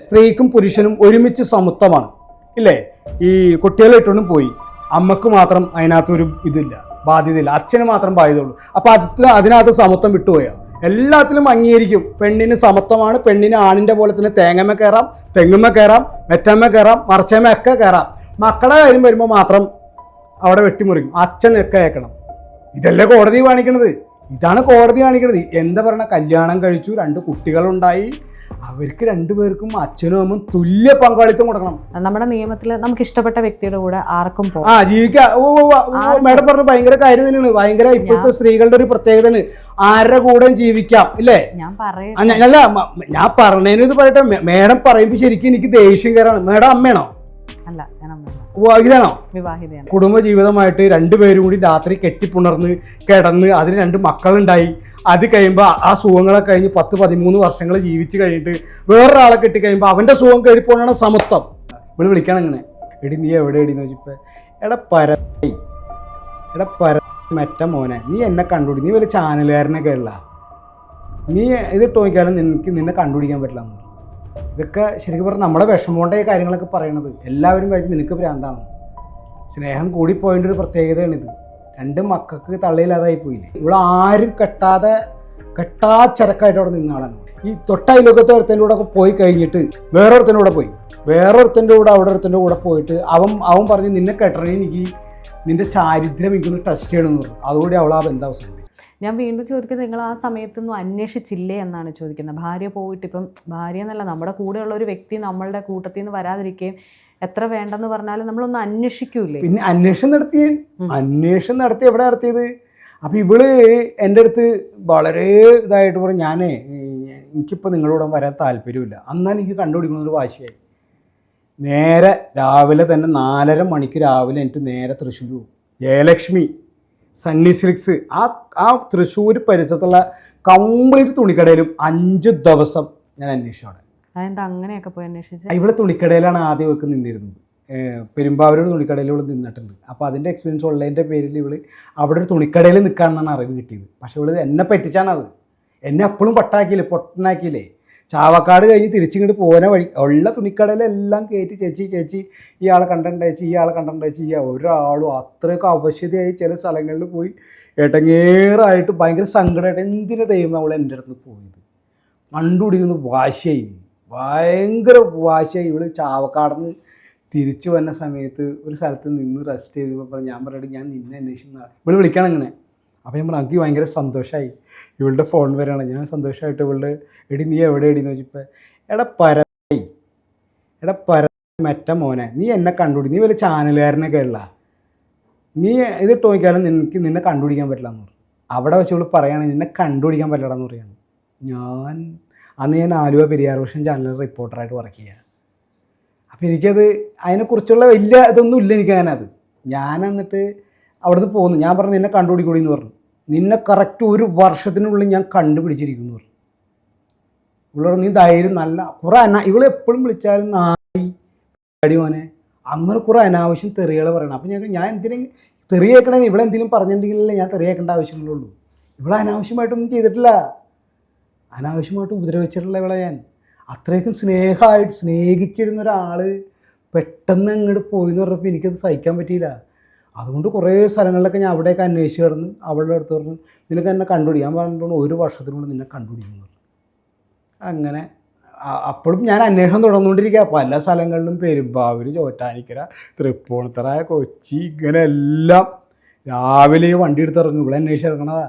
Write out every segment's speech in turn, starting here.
സ്ത്രീക്കും പുരുഷനും ഒരുമിച്ച് സമത്വമാണ് ഇല്ലേ? ഈ കുട്ടികളെ ഇട്ടൊന്നും പോയി, അമ്മക്ക് മാത്രം അതിനകത്തൊരു ഇതില്ല, ബാധ്യതയില്ല, അച്ഛന് മാത്രം ബാധ്യതയുള്ളൂ. അപ്പം അതിനകത്ത് സമത്വം വിട്ടുപോയാൽ എല്ലാത്തിലും അംഗീകരിക്കും. പെണ്ണിന് സമത്വമാണ്, പെണ്ണിന് ആണിൻ്റെ പോലെ തന്നെ തേങ്ങമ്മ കയറാം, തെങ്ങുമ്മ കയറാം, മെറ്റമ്മ കയറാം, മറച്ചമ്മ ഒക്കെ കയറാം. മക്കളുടെ കാര്യം വരുമ്പോൾ മാത്രം അവിടെ വെട്ടിമുറിക്കും, അച്ഛനൊക്കെ കേൾക്കണം. ഇതല്ലേ കോടതി കാണിക്കണത്? ഇതാണ് കോടതി കാണിക്കണത്. എന്താ പറയണ, കല്യാണം കഴിച്ചു, 2 കുട്ടികളുണ്ടായി, അവർക്ക് 2 പേർക്കും അച്ഛനും അമ്മയും തുല്യ പങ്കാളിത്തം കൊടുക്കണം. നമ്മുടെ നിയമത്തിൽ നമുക്ക് ഇഷ്ടപ്പെട്ട വ്യക്തിയുടെ കൂടെ ആർക്കും പോകാം, ജീവിക്കാം. മേഡം പറഞ്ഞ ഭയങ്കര കാര്യം തന്നെയാണ്. ഭയങ്കര ഇപ്പോഴത്തെ സ്ത്രീകളുടെ ഒരു പ്രത്യേകതയാണ്, ആരുടെ കൂടെയും ജീവിക്കാം ഇല്ലേ? അല്ല, ഞാൻ പറഞ്ഞതിന് ഇത് പറയട്ടെ. മേഡം പറയുമ്പോൾ ശരിക്കും എനിക്ക് ദേഷ്യം കയറാണ്. മേഡം അമ്മയാണോ? അല്ല, ഞാൻ അമ്മ. വിവാഹിതയാണോ? വിവാഹിതയാണ്. കുടുംബജീവിതമായിട്ട് 2 പേരും കൂടി രാത്രി കെട്ടിപ്പുണർന്ന് കിടന്ന് അതിന് 2 മക്കളുണ്ടായി. അത് കഴിയുമ്പോൾ ആ സുഖങ്ങളൊക്കെ കഴിഞ്ഞ് 10-13 വർഷങ്ങൾ ജീവിച്ച് കഴിഞ്ഞിട്ട് വേറൊരാളെ കെട്ടിക്കഴിയുമ്പോൾ അവൻ്റെ സുഖം കഴിപ്പോണാണ് സമത്വം. ഇവിടെ വിളിക്കണം ഇങ്ങനെ, എടി നീ എവിടെ എടിന്ന് വെച്ചപ്പോൾ, എടാ മെറ്റ മോനെ, നീ എന്നെ കണ്ടുപിടി, നീ വലിയ ചാനലുകാരനൊക്കെ ഉള്ള, നീ ഇതിട്ട് നോക്കിയാലും നിന്നെ കണ്ടുപിടിക്കാൻ പറ്റില്ല എന്ന്. ഇതൊക്കെ ശരിക്കും പറഞ്ഞാൽ നമ്മുടെ വിഷമോണ്ട ഈ കാര്യങ്ങളൊക്കെ പറയണത്. എല്ലാവരും കഴിച്ച് നിനക്ക് ഭ്രാന്താണ്. സ്നേഹം കൂടിപ്പോയതിൻ്റെ ഒരു പ്രത്യേകതയാണിത്. 2 മക്കൾക്ക് തള്ളയില്ലാതായി പോയില്ലേ? ഇവിടെ ആരും കെട്ടാച്ചരക്കായിട്ട് അവിടെ നിന്നാളാണ്. ഈ തൊട്ടയലോകത്തെ ഒരുത്തൻ്റെ കൂടെ ഒക്കെ പോയി കഴിഞ്ഞിട്ട് വേറൊരുത്തൻ്റെ കൂടെ പോയി, വേറൊരുത്തൻ്റെ കൂടെ അവിടെ ഒരുത്തൻ്റെ കൂടെ പോയിട്ട് അവൻ പറഞ്ഞ് നിന്നെ കെട്ടണേ, എനിക്ക് നിന്റെ ചാരിത്രം എനിക്കൊന്ന് ടെസ്റ്റ് ചെയ്യണമെന്ന് പറഞ്ഞു. അതുകൂടി അവൾ ആ ബന്ധം അവസാനിപ്പിച്ചു. ഞാൻ വീണ്ടും ചോദിക്കുന്നത്, നിങ്ങൾ ആ സമയത്തൊന്നും അന്വേഷിച്ചില്ലേ എന്നാണ് ചോദിക്കുന്നത്. ഭാര്യ പോയിട്ട്, ഇപ്പം ഭാര്യ എന്നല്ല, നമ്മുടെ കൂടെയുള്ള ഒരു വ്യക്തി നമ്മളുടെ കൂട്ടത്തിൽ നിന്ന് വരാതിരിക്കുകയും എത്ര വേണ്ടെന്ന് പറഞ്ഞാലും നമ്മളൊന്ന് അന്വേഷിക്കൂലേ? പിന്നെ അന്വേഷണം നടത്തി എവിടെ നടത്തിയത്? അപ്പം ഇവള് എൻ്റെ അടുത്ത് വളരെ ഇതായിട്ട് പറഞ്ഞു, എനിക്കിപ്പോൾ നിങ്ങളോട് വരാൻ താല്പര്യമില്ല. എന്നാൽ എനിക്ക് കണ്ടുപിടിക്കണമെന്നൊരു വാശിയായി. നേരെ രാവിലെ തന്നെ 4:30 മണിക്ക് രാവിലെ എനിക്ക് നേരെ തൃശ്ശൂർ പോകും. ജയലക്ഷ്മി സണ്ണി സിൽക്സ്, ആ തൃശ്ശൂർ പരിസരത്തുള്ള കംപ്ലീറ്റ് തുണിക്കടയിലും 5 ദിവസം ഞാൻ അന്വേഷിച്ചു. അവിടെ അതെന്താ അങ്ങനെയൊക്കെ പോയി അന്വേഷിച്ചു? ഇവിടെ തുണിക്കടയിലാണ് ആദ്യം ഇവൾക്ക് നിന്നിരുന്നത്. പെരുമ്പാവൂർ തുണിക്കടയിൽ ഇവൾ നിന്നിട്ടുണ്ട്. അപ്പോൾ അതിൻ്റെ എക്സ്പീരിയൻസ് ഉള്ളതിൻ്റെ പേരിൽ ഇവള് അവിടെ ഒരു തുണിക്കടയിൽ നിൽക്കാമെന്നാണ് അറിവ് കിട്ടിയത്. പക്ഷേ ഇവള് എന്നെ പറ്റിച്ചാണത്. എന്നെ അപ്പോഴും പൊട്ടനാക്കിയില്ലേ. ചാവക്കാട് കഴിഞ്ഞ് തിരിച്ചിങ്ങോട്ട് പോകുന്ന വഴി ഉള്ള തുണിക്കടയിലെല്ലാം കയറ്റി ചേച്ചി ഇയാളെ കണ്ടിട്ടുണ്ടേച്ചി ഒരാളും അത്രയൊക്കെ ആവശ്യതയായി ചില സ്ഥലങ്ങളിൽ പോയി ഏട്ടങ്ങേറായിട്ട് ഭയങ്കര സങ്കടമായിട്ട് എന്തിനാ ദൈവം അവൾ എൻ്റെ അടുത്ത് പോയത് കണ്ടുപിടിക്കുന്ന ഭയങ്കര വാശിയായി. ഇവള് ചാവക്കാടുന്ന് തിരിച്ചു വന്ന സമയത്ത് ഒരു സ്ഥലത്ത് നിന്ന് റെസ്റ്റ് ചെയ്തപ്പോൾ ഞാൻ പറഞ്ഞിട്ട് ഞാൻ നിന്നെ അന്വേഷിക്കുന്ന ഇവള് വിളിക്കണം ഇങ്ങനെ. അപ്പോൾ ഞാൻ പറഞ്ഞു, എനിക്ക് ഭയങ്കര സന്തോഷമായി. ഇവളുടെ ഫോൺ വരെയാണ്. ഞാൻ സന്തോഷമായിട്ട് ഇവളുടെ എടി നീ എവിടെ എടിന്ന് വെച്ചപ്പോൾ, എടാ മെറ്റ മോനെ, നീ എന്നെ കണ്ടുപിടി, നീ വലിയ ചാനലുകാരനൊക്കെ ഉള്ള, നീ ഇതിട്ട് നോക്കിയാലും നിന്നെ കണ്ടുപിടിക്കാൻ പറ്റില്ല എന്ന് പറഞ്ഞു. അവിടെ വെച്ച് ഇവള് പറയുകയാണ് നിന്നെ കണ്ടുപിടിക്കാൻ പറ്റില്ലെന്ന് പറയുകയാണ്. ഞാൻ ആലുവ പെരിയാർ വിഷൻ ചാനലിൽ റിപ്പോർട്ടറായിട്ട് വർക്ക് ചെയ്യുക. അപ്പോൾ എനിക്കത് അതിനെക്കുറിച്ചുള്ള വലിയ ഇതൊന്നും ഇല്ല എനിക്കതിനകത്ത്. ഞാൻ എന്നിട്ട് അവിടുന്ന് പോന്നു. ഞാൻ പറഞ്ഞു നിന്നെ കണ്ടുപിടിക്കൂടി എന്ന് പറഞ്ഞു. നിന്നെ കറക്റ്റ് 1 വർഷത്തിനുള്ളിൽ ഞാൻ കണ്ടുപിടിച്ചിരിക്കുന്നു പറഞ്ഞു. ഇവിടെ നീ ധൈര്യം നല്ല കുറേ ഇവള് എപ്പോഴും വിളിച്ചാലും നായി അടി മോനെ അങ്ങനെ കുറേ അനാവശ്യം തെറികൾ പറയണം. അപ്പം ഞാൻ എന്തിനെങ്കിലും തെറി കേൾക്കണേ, ഇവിടെ എന്തെങ്കിലും പറഞ്ഞിട്ടുണ്ടെങ്കിലല്ലേ ഞാൻ തെറി കേൾക്കേണ്ട ആവശ്യങ്ങളുള്ളൂ. ഇവിടെ അനാവശ്യമായിട്ടൊന്നും ചെയ്തിട്ടില്ല, അനാവശ്യമായിട്ട് ഉപദ്രവിച്ചിട്ടില്ല ഇവിടെ. ഞാൻ അത്രയ്ക്കും സ്നേഹിച്ചിരുന്ന ഒരാൾ പെട്ടെന്ന് അങ്ങോട്ട് പോയി എന്ന് പറഞ്ഞപ്പോൾ എനിക്കത് സഹിക്കാൻ പറ്റിയില്ല. അതുകൊണ്ട് കുറേ സ്ഥലങ്ങളിലൊക്കെ ഞാൻ അവിടെയൊക്കെ അന്വേഷിച്ച് കിടന്ന് അവളുടെ അടുത്ത് പറഞ്ഞു നിനക്ക് എന്നെ കണ്ടുപിടിക്കാൻ പറഞ്ഞിട്ടുണ്ട് 1 വർഷത്തിനുള്ളിൽ നിന്നെ കണ്ടുപിടിക്കുന്നു. അങ്ങനെ അപ്പോഴും ഞാൻ അന്വേഷണം തുടർന്നുകൊണ്ടിരിക്കുക. പല സ്ഥലങ്ങളിലും പെരുമ്പാവൂർ, ചോറ്റാനിക്കര, തൃപ്പൂണിത്തറ, കൊച്ചി, ഇങ്ങനെ എല്ലാം രാവിലെ വണ്ടി എടുത്തിറങ്ങും. ഇവിടെ അന്വേഷിച്ചിറങ്ങണതാ,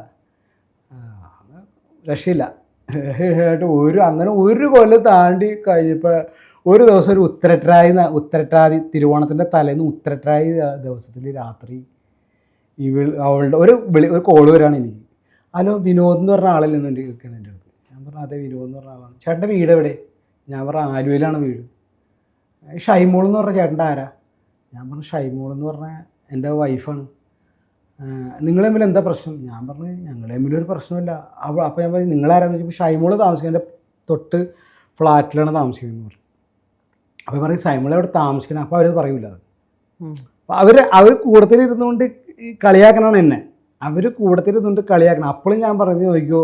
രക്ഷയില്ല. അങ്ങനെ 1 കൊല്ലം താണ്ടി കഴിഞ്ഞപ്പോൾ ഒരു ദിവസം ഒരു ഉത്രട്ടാതി തിരുവോണത്തിൻ്റെ തലേന്ന് ഉത്രട്ടാതി ദിവസത്തിൽ രാത്രി അവളുടെ ഒരു കോള് വരാണ് എനിക്ക്. ഹലോ വിനോദ് എന്ന് പറഞ്ഞ ആളല്ലേ എന്ന് കേൾക്കണം എൻ്റെ അടുത്ത്. ഞാൻ പറഞ്ഞു അതെ വിനോദ് എന്ന് പറഞ്ഞ ആളാണ്. ചേട്ടൻ്റെ വീട് എവിടെ? ഞാൻ പറഞ്ഞു ആലുവയിലാണ് വീട്. ഷൈമോൾ എന്ന് പറഞ്ഞ ചേട്ടൻ്റെ ആരാ? ഞാൻ പറഞ്ഞു ഷൈമോൾ എന്ന് പറഞ്ഞാൽ എൻ്റെ വൈഫാണ്. നിങ്ങൾ തമ്മിൽ എന്താ പ്രശ്നം? ഞാൻ പറഞ്ഞു ഞങ്ങൾ തമ്മിലൊരു പ്രശ്നമില്ല. അപ്പോൾ ഞാൻ പറഞ്ഞു നിങ്ങളാരാന്ന് ചോദിച്ചപ്പോൾ ഷൈമോൾ താമസിക്കുന്നതിൻ്റെ തൊട്ട് ഫ്ലാറ്റിലാണ് താമസിക്കുന്നത് പറഞ്ഞു. അപ്പോൾ പറയും സൈമോൾ അവിടെ താമസിക്കണം. അപ്പോൾ അവരത് പറയൂല. അത് അവർ കൂടത്തിലിരുന്നുകൊണ്ട് കളിയാക്കണമാണ് എന്നെ. കൂടത്തിലിരുന്നുകൊണ്ട് കളിയാക്കണം. അപ്പോഴും ഞാൻ പറഞ്ഞു നോക്കിയോ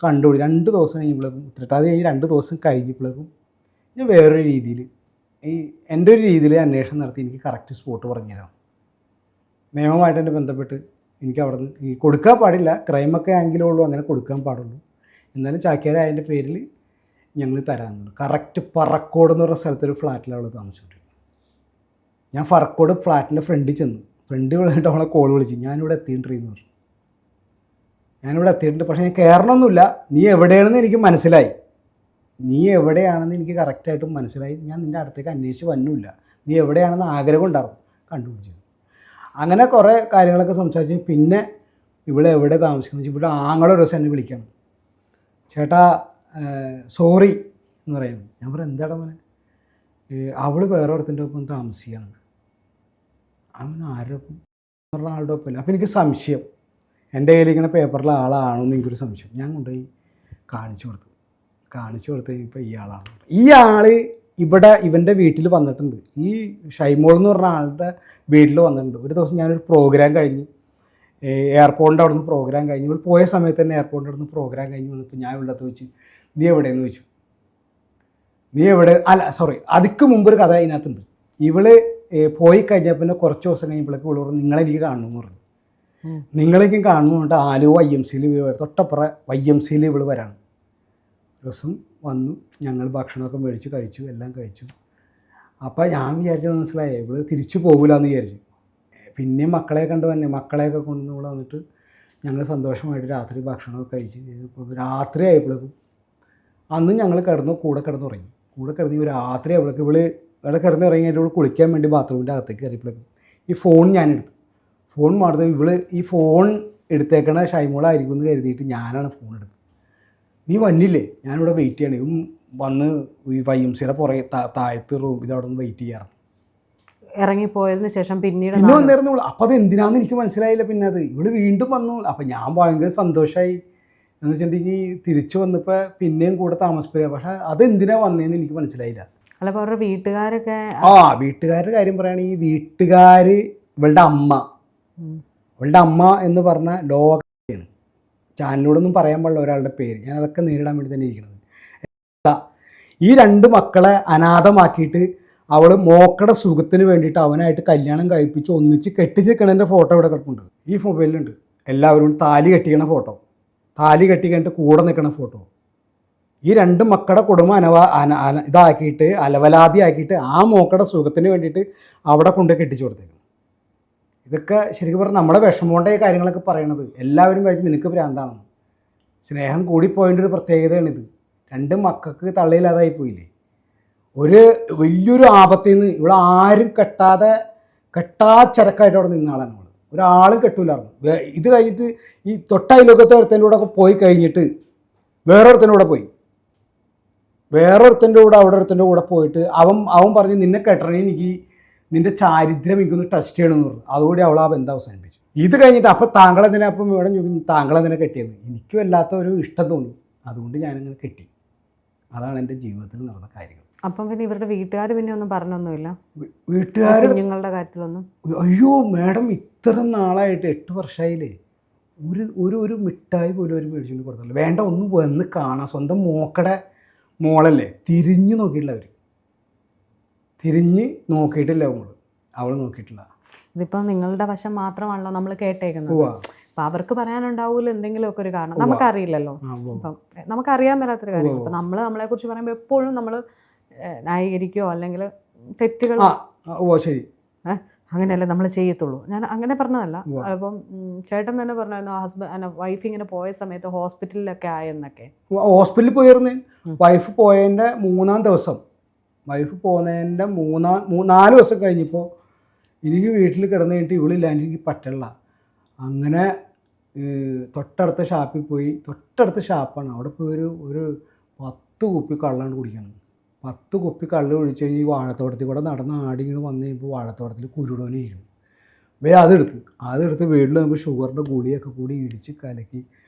കണ്ടുപിടി. 2 ദിവസം കഴിഞ്ഞപ്പോഴേക്കും ഉത്രട്ടാതി കഴിഞ്ഞ് 2 ദിവസം കഴിഞ്ഞപ്പോഴേക്കും ഞാൻ വേറൊരു രീതിയിൽ എൻ്റെ ഒരു രീതിയിൽ അന്വേഷണം നടത്തി എനിക്ക് കറക്റ്റ് സ്പോട്ട് പറഞ്ഞു തരണം. നിയമമായിട്ട് എന്നെ ബന്ധപ്പെട്ട് എനിക്ക് അവിടെ നിന്ന് കൊടുക്കാൻ പാടില്ല, ക്രൈമൊക്കെ ആങ്കിലേ ഉള്ളൂ അങ്ങനെ കൊടുക്കാൻ പാടുള്ളൂ. എന്നാലും ചാക്യാരായതിൻ്റെ പേരിൽ ഞങ്ങൾ തരാമെന്നുണ്ട്. കറക്റ്റ് പറക്കോട് എന്ന് പറഞ്ഞ സ്ഥലത്തൊരു ഫ്ലാറ്റിലാണ് അവൾ താമസിച്ചിട്ടുണ്ട്. ഞാൻ ഫറക്കോട് ഫ്ലാറ്റിൻ്റെ ഫ്രണ്ടിൽ ചെന്നു. ഫ്രണ്ട് വിളിച്ചിട്ട് അവളെ കോൾ വിളിച്ചു, ഞാനിവിടെ എത്തിയിട്ടുണ്ടെന്ന് പറഞ്ഞു. ഞാനിവിടെ എത്തിയിട്ടുണ്ട്, പക്ഷേ ഞാൻ കയറണമൊന്നുമില്ല, നീ എവിടെയാണെന്ന് എനിക്ക് മനസ്സിലായി, നീ എവിടെയാണെന്ന് എനിക്ക് കറക്റ്റായിട്ടും മനസ്സിലായി, ഞാൻ നിൻ്റെ അടുത്തേക്ക് അന്വേഷിച്ച് വന്നുമില്ല, നീ എവിടെയാണെന്ന് ആഗ്രഹം ഉണ്ടായിരുന്നു, കണ്ടുപിടിച്ചു. അങ്ങനെ കുറേ കാര്യങ്ങളൊക്കെ സംസാരിച്ചു. പിന്നെ ഇവിടെ എവിടെ താമസിക്കണം വെച്ചാൽ ഇവിടെ ആങ്ങളെ ഒരു ദിവസം എന്നെ വിളിക്കണം, ചേട്ടാ സോറി എന്ന് പറയുന്നത്. ഞാൻ പറയാം എന്താടാ മോനെ, അവൾ വേറെ ഒരുത്തിൻ്റെ ഒപ്പം താമസിക്കുകയാണ്. അവൻ ആരൊപ്പം പറഞ്ഞ ആളുടെ ഒപ്പമില്ല. അപ്പോൾ എനിക്ക് സംശയം, എൻ്റെ കയ്യിലിരിക്കുന്ന പേപ്പറിലെ ആളാണോ എന്ന് എനിക്കൊരു സംശയം. ഞാൻ കൊണ്ടുപോയി കാണിച്ചു കൊടുത്തു കഴിഞ്ഞപ്പോൾ ഈ ആളാണ്. ഈ ആൾ ഇവിടെ ഇവൻ്റെ വീട്ടിൽ വന്നിട്ടുണ്ട്, ഈ ഷൈമോൾ എന്ന് പറഞ്ഞ ആളുടെ വീട്ടിൽ വന്നിട്ടുണ്ട്. ഒരു ദിവസം ഞാനൊരു പ്രോഗ്രാം കഴിഞ്ഞ് എയർപോർട്ടിൻ്റെ അവിടെ നിന്ന് പ്രോഗ്രാം കഴിഞ്ഞ്, ഇവൾ പോയ സമയത്ത് തന്നെ എയർപോർട്ടിൻ്റെ അവിടെ നിന്ന് പ്രോഗ്രാം കഴിഞ്ഞ് വന്നപ്പോൾ ഞാൻ ഇവിടെ ചോദിച്ചു, നീ എവിടെയെന്ന് ചോദിച്ചു. നീ എവിടെ അല്ല സോറി അതിക്ക് മുമ്പൊരു കഥ അതിനകത്തുണ്ട്. ഇവള് പോയി കഴിഞ്ഞാൽ പിന്നെ കുറച്ച് ദിവസം കഴിഞ്ഞപ്പോഴേക്ക് ഇവള് പറഞ്ഞു നിങ്ങളെനിക്ക് കാണണമെന്ന് പറഞ്ഞു. നിങ്ങളെനിക്കും കാണണമെന്ന് പറഞ്ഞിട്ട് ആലുവ YMCയിൽ തൊട്ടപ്പുറ YMCയിൽ ഇവള് വരാണ്. ദിവസം വന്നു, ഞങ്ങൾ ഭക്ഷണമൊക്കെ മേടിച്ച് കഴിച്ചു, എല്ലാം കഴിച്ചു. അപ്പോൾ ഞാൻ വിചാരിച്ചത് മനസ്സിലായി, ഇവള് തിരിച്ചു പോകില്ല എന്ന് വിചാരിച്ചു. പിന്നെ മക്കളെ കണ്ടു തന്നെ, മക്കളെയൊക്കെ കൊണ്ടുവന്ന് ഇവിടെ വന്നിട്ട് ഞങ്ങൾ സന്തോഷമായിട്ട് രാത്രി ഭക്ഷണമൊക്കെ കഴിച്ച് രാത്രി ആയപ്പോഴേക്കും അന്ന് ഞങ്ങൾ കൂടെ കിടന്നുറങ്ങി. രാത്രി ആയപ്പോഴേക്കും ഇവിടെ കിടന്നുറങ്ങിയിട്ട് ഇവൾ കുളിക്കാൻ വേണ്ടി ബാത്റൂമിൻ്റെ അകത്തേക്ക് കയറിയപ്പോഴേക്കും ഈ ഫോൺ ഞാനെടുത്തു. ഫോൺ മാറുന്നത് ഈ ഫോൺ എടുത്തേക്കണ ഷൈമോളായിരിക്കും എന്ന് കരുതിയിട്ട് ഞാനാണ് ഫോൺ എടുത്തത്. നീ വന്നില്ലേ, ഞാനിവിടെ വെയിറ്റ് ചെയ്യണേ, വന്ന് ഈ YMCയുടെ പുറകെ താഴത്ത് റൂം ഇതവിടെ നിന്ന് വെയിറ്റ് ചെയ്യാറ്. ഇറങ്ങിപ്പോയതിന് ശേഷം പിന്നെ വന്നിരുന്നു. അപ്പം അത് എന്തിനാന്ന് എനിക്ക് മനസ്സിലായില്ല. പിന്നെ അത് ഇവള് വീണ്ടും വന്നു. അപ്പം ഞാൻ ഭയങ്കര സന്തോഷമായി. എന്ന് വെച്ചിട്ടുണ്ടെങ്കിൽ തിരിച്ചു വന്നപ്പോൾ പിന്നെയും കൂടെ താമസിക്കുക. പക്ഷെ അതെന്തിനാ വന്നതെന്ന് എനിക്ക് മനസ്സിലായില്ല. അല്ല അപ്പോൾ അവരുടെ വീട്ടുകാരൊക്കെ വീട്ടുകാരുടെ കാര്യം പറയുകയാണെങ്കിൽ വീട്ടുകാർ ഇവളുടെ അമ്മ എന്ന് പറഞ്ഞ ലോകമാണ്. ചാനലിലൂടൊന്നും പറയാൻ പാടില്ല ഒരാളുടെ പേര്, ഞാൻ അതൊക്കെ നേരിടാൻ വേണ്ടി തന്നെ ഇരിക്കുന്നത്. ഈ 2 മക്കളെ അനാഥമാക്കിയിട്ട് അവൾ മോക്കടെ സുഖത്തിന് വേണ്ടിയിട്ട് അവനായിട്ട് കല്യാണം കഴിപ്പിച്ച് ഒന്നിച്ച് കെട്ടിച്ചിരിക്കണതിൻ്റെ ഫോട്ടോ ഇവിടെ കിടപ്പുണ്ട്, ഈ മൊബൈലിലുണ്ട്. എല്ലാവരും താലി കെട്ടിക്കണ ഫോട്ടോ, താലി കെട്ടി കഴിഞ്ഞിട്ട് കൂടെ നിൽക്കണ ഫോട്ടോ. ഈ 2 മക്കളുടെ കുടുംബം ഇതാക്കിയിട്ട് അലവലാതിയാക്കിയിട്ട് ആ മോക്കടെ സുഖത്തിന് വേണ്ടിയിട്ട് അവിടെ കൊണ്ട് കെട്ടിച്ചു കൊടുത്തേക്കും. ഇതൊക്കെ ശരിക്കും പറഞ്ഞാൽ നമ്മുടെ വിഷമോണ്ട ഈ കാര്യങ്ങളൊക്കെ പറയണത് എല്ലാവരും കഴിച്ച് നിനക്ക് ഭ്രാന്താണെന്ന്. സ്നേഹം കൂടിപ്പോയതിൻ്റെ ഒരു പ്രത്യേകതയാണിത്. 2 മക്കൾക്ക് തള്ളയില്ലാതായി പോയില്ലേ. ഒരു വലിയൊരു ആപത്തിൽ നിന്ന് ഇവിടെ ആരും കെട്ടാച്ചരക്കായിട്ട് അവിടെ നിന്ന ആളാണ് അവൾ. ഒരാളും കെട്ടൂലായിരുന്നു. ഇത് കഴിഞ്ഞിട്ട് ഈ തൊട്ടയിലൊക്കത്തെ ഒരുത്തൻ്റെ കൂടെ ഒക്കെ പോയി കഴിഞ്ഞിട്ട് വേറൊരുത്തൻ്റെ കൂടെ പോയി, അവിടെ ഒരുത്തൻ്റെ കൂടെ പോയിട്ട് അവൻ പറഞ്ഞ് നിന്നെ കെട്ടണേ, എനിക്ക് നിൻ്റെ ചാരിത്രം എനിക്കൊന്ന് ടെസ്റ്റ് ചെയ്യണമെന്ന് പറഞ്ഞു. അതുകൂടി അവൾ ആ ബന്ധം അവസാനിപ്പിച്ചു. ഇത് കഴിഞ്ഞിട്ട് അപ്പം താങ്കളെന്തിനാ അപ്പം ഇവിടെ താങ്കളെന്തിനാ കെട്ടിയത്, എനിക്ക് വല്ലാത്ത ഒരു ഇഷ്ടം തോന്നി, അതുകൊണ്ട് ഞാനങ്ങനെ കെട്ടി. അതാണ് എൻ്റെ ജീവിതത്തിൽ നടന്ന കാര്യങ്ങൾ. അപ്പം പിന്നെ ഇവരുടെ വീട്ടുകാർ പിന്നെ ഒന്നും പറഞ്ഞൊന്നുമില്ല, വീട്ടുകാർ കുഞ്ഞുങ്ങളുടെ കാര്യത്തിലൊന്നും? അയ്യോ മാഡം, ഇത്ര നാളായിട്ട് 8 വർഷമായില്ലേ, ഒരു മിഠായി പോലും അവർ മേടിച്ചുകൊണ്ട് കൊടുത്തില്ല. വേണ്ട, ഒന്ന് വന്ന് കാണാം, സ്വന്തം മോളല്ലേ, തിരിഞ്ഞു നോക്കിയിട്ടില്ല. തിരിഞ്ഞ് നോക്കിയിട്ടില്ല അവൾ നോക്കിയിട്ടില്ല. ഇതിപ്പോൾ നിങ്ങളുടെ വശം മാത്രമാണല്ലോ നമ്മൾ കേട്ടേക്കുന്നത്. അപ്പം അവർക്ക് പറയാനുണ്ടാവുമല്ലോ എന്തെങ്കിലുമൊക്കെ ഒരു കാരണം, നമുക്കറിയില്ലല്ലോ. അപ്പം നമുക്കറിയാൻ മേലാത്തൊരു കാര്യം. അപ്പം നമ്മളെക്കുറിച്ച് പറയുമ്പോൾ എപ്പോഴും നമ്മൾ ന്യായീകരിക്കുകയോ അല്ലെങ്കിൽ തെറ്റുകൾ ശരി അങ്ങനെയല്ലേ നമ്മൾ ചെയ്യത്തുള്ളൂ. ഞാൻ അങ്ങനെ പറഞ്ഞതല്ല. അപ്പം ചേട്ടൻ തന്നെ പറഞ്ഞായിരുന്നു വൈഫ് ഇങ്ങനെ പോയ സമയത്ത് ഹോസ്പിറ്റലിലൊക്കെ ആയെന്നൊക്കെ. ഹോസ്പിറ്റലിൽ പോയിരുന്നേ. വൈഫ് പോയതിൻ്റെ 3-ാം ദിവസം, വൈഫ് പോകുന്നതിൻ്റെ 4 ദിവസം കഴിഞ്ഞപ്പോൾ എനിക്ക് വീട്ടിൽ കിടന്നു കഴിഞ്ഞിട്ട് ഇവളില്ലാണ്ട് എനിക്ക് പറ്റില്ല. അങ്ങനെ തൊട്ടടുത്ത ഷാപ്പിൽ പോയി, തൊട്ടടുത്ത ഷാപ്പാണ്, അവിടെ പോയി ഒരു 10 കുപ്പി കള്ളാണ് കുടിക്കണം. 10 കുപ്പി കള്ള് ഒഴിച്ച് ഈ വാഴത്തോട്ടത്തിൽ കൂടെ നടന്ന് ആടിങ്ങനെ വന്നു കഴിയുമ്പോൾ വാഴത്തോട്ടത്തിൽ കുരുടോനിരിക്കണം. അതെടുത്ത് വീട്ടിൽ നമ്മൾ ഷുഗറിൻ്റെ ഗുളിയൊക്കെ കൂടി ഇടിച്ച് കലക്കി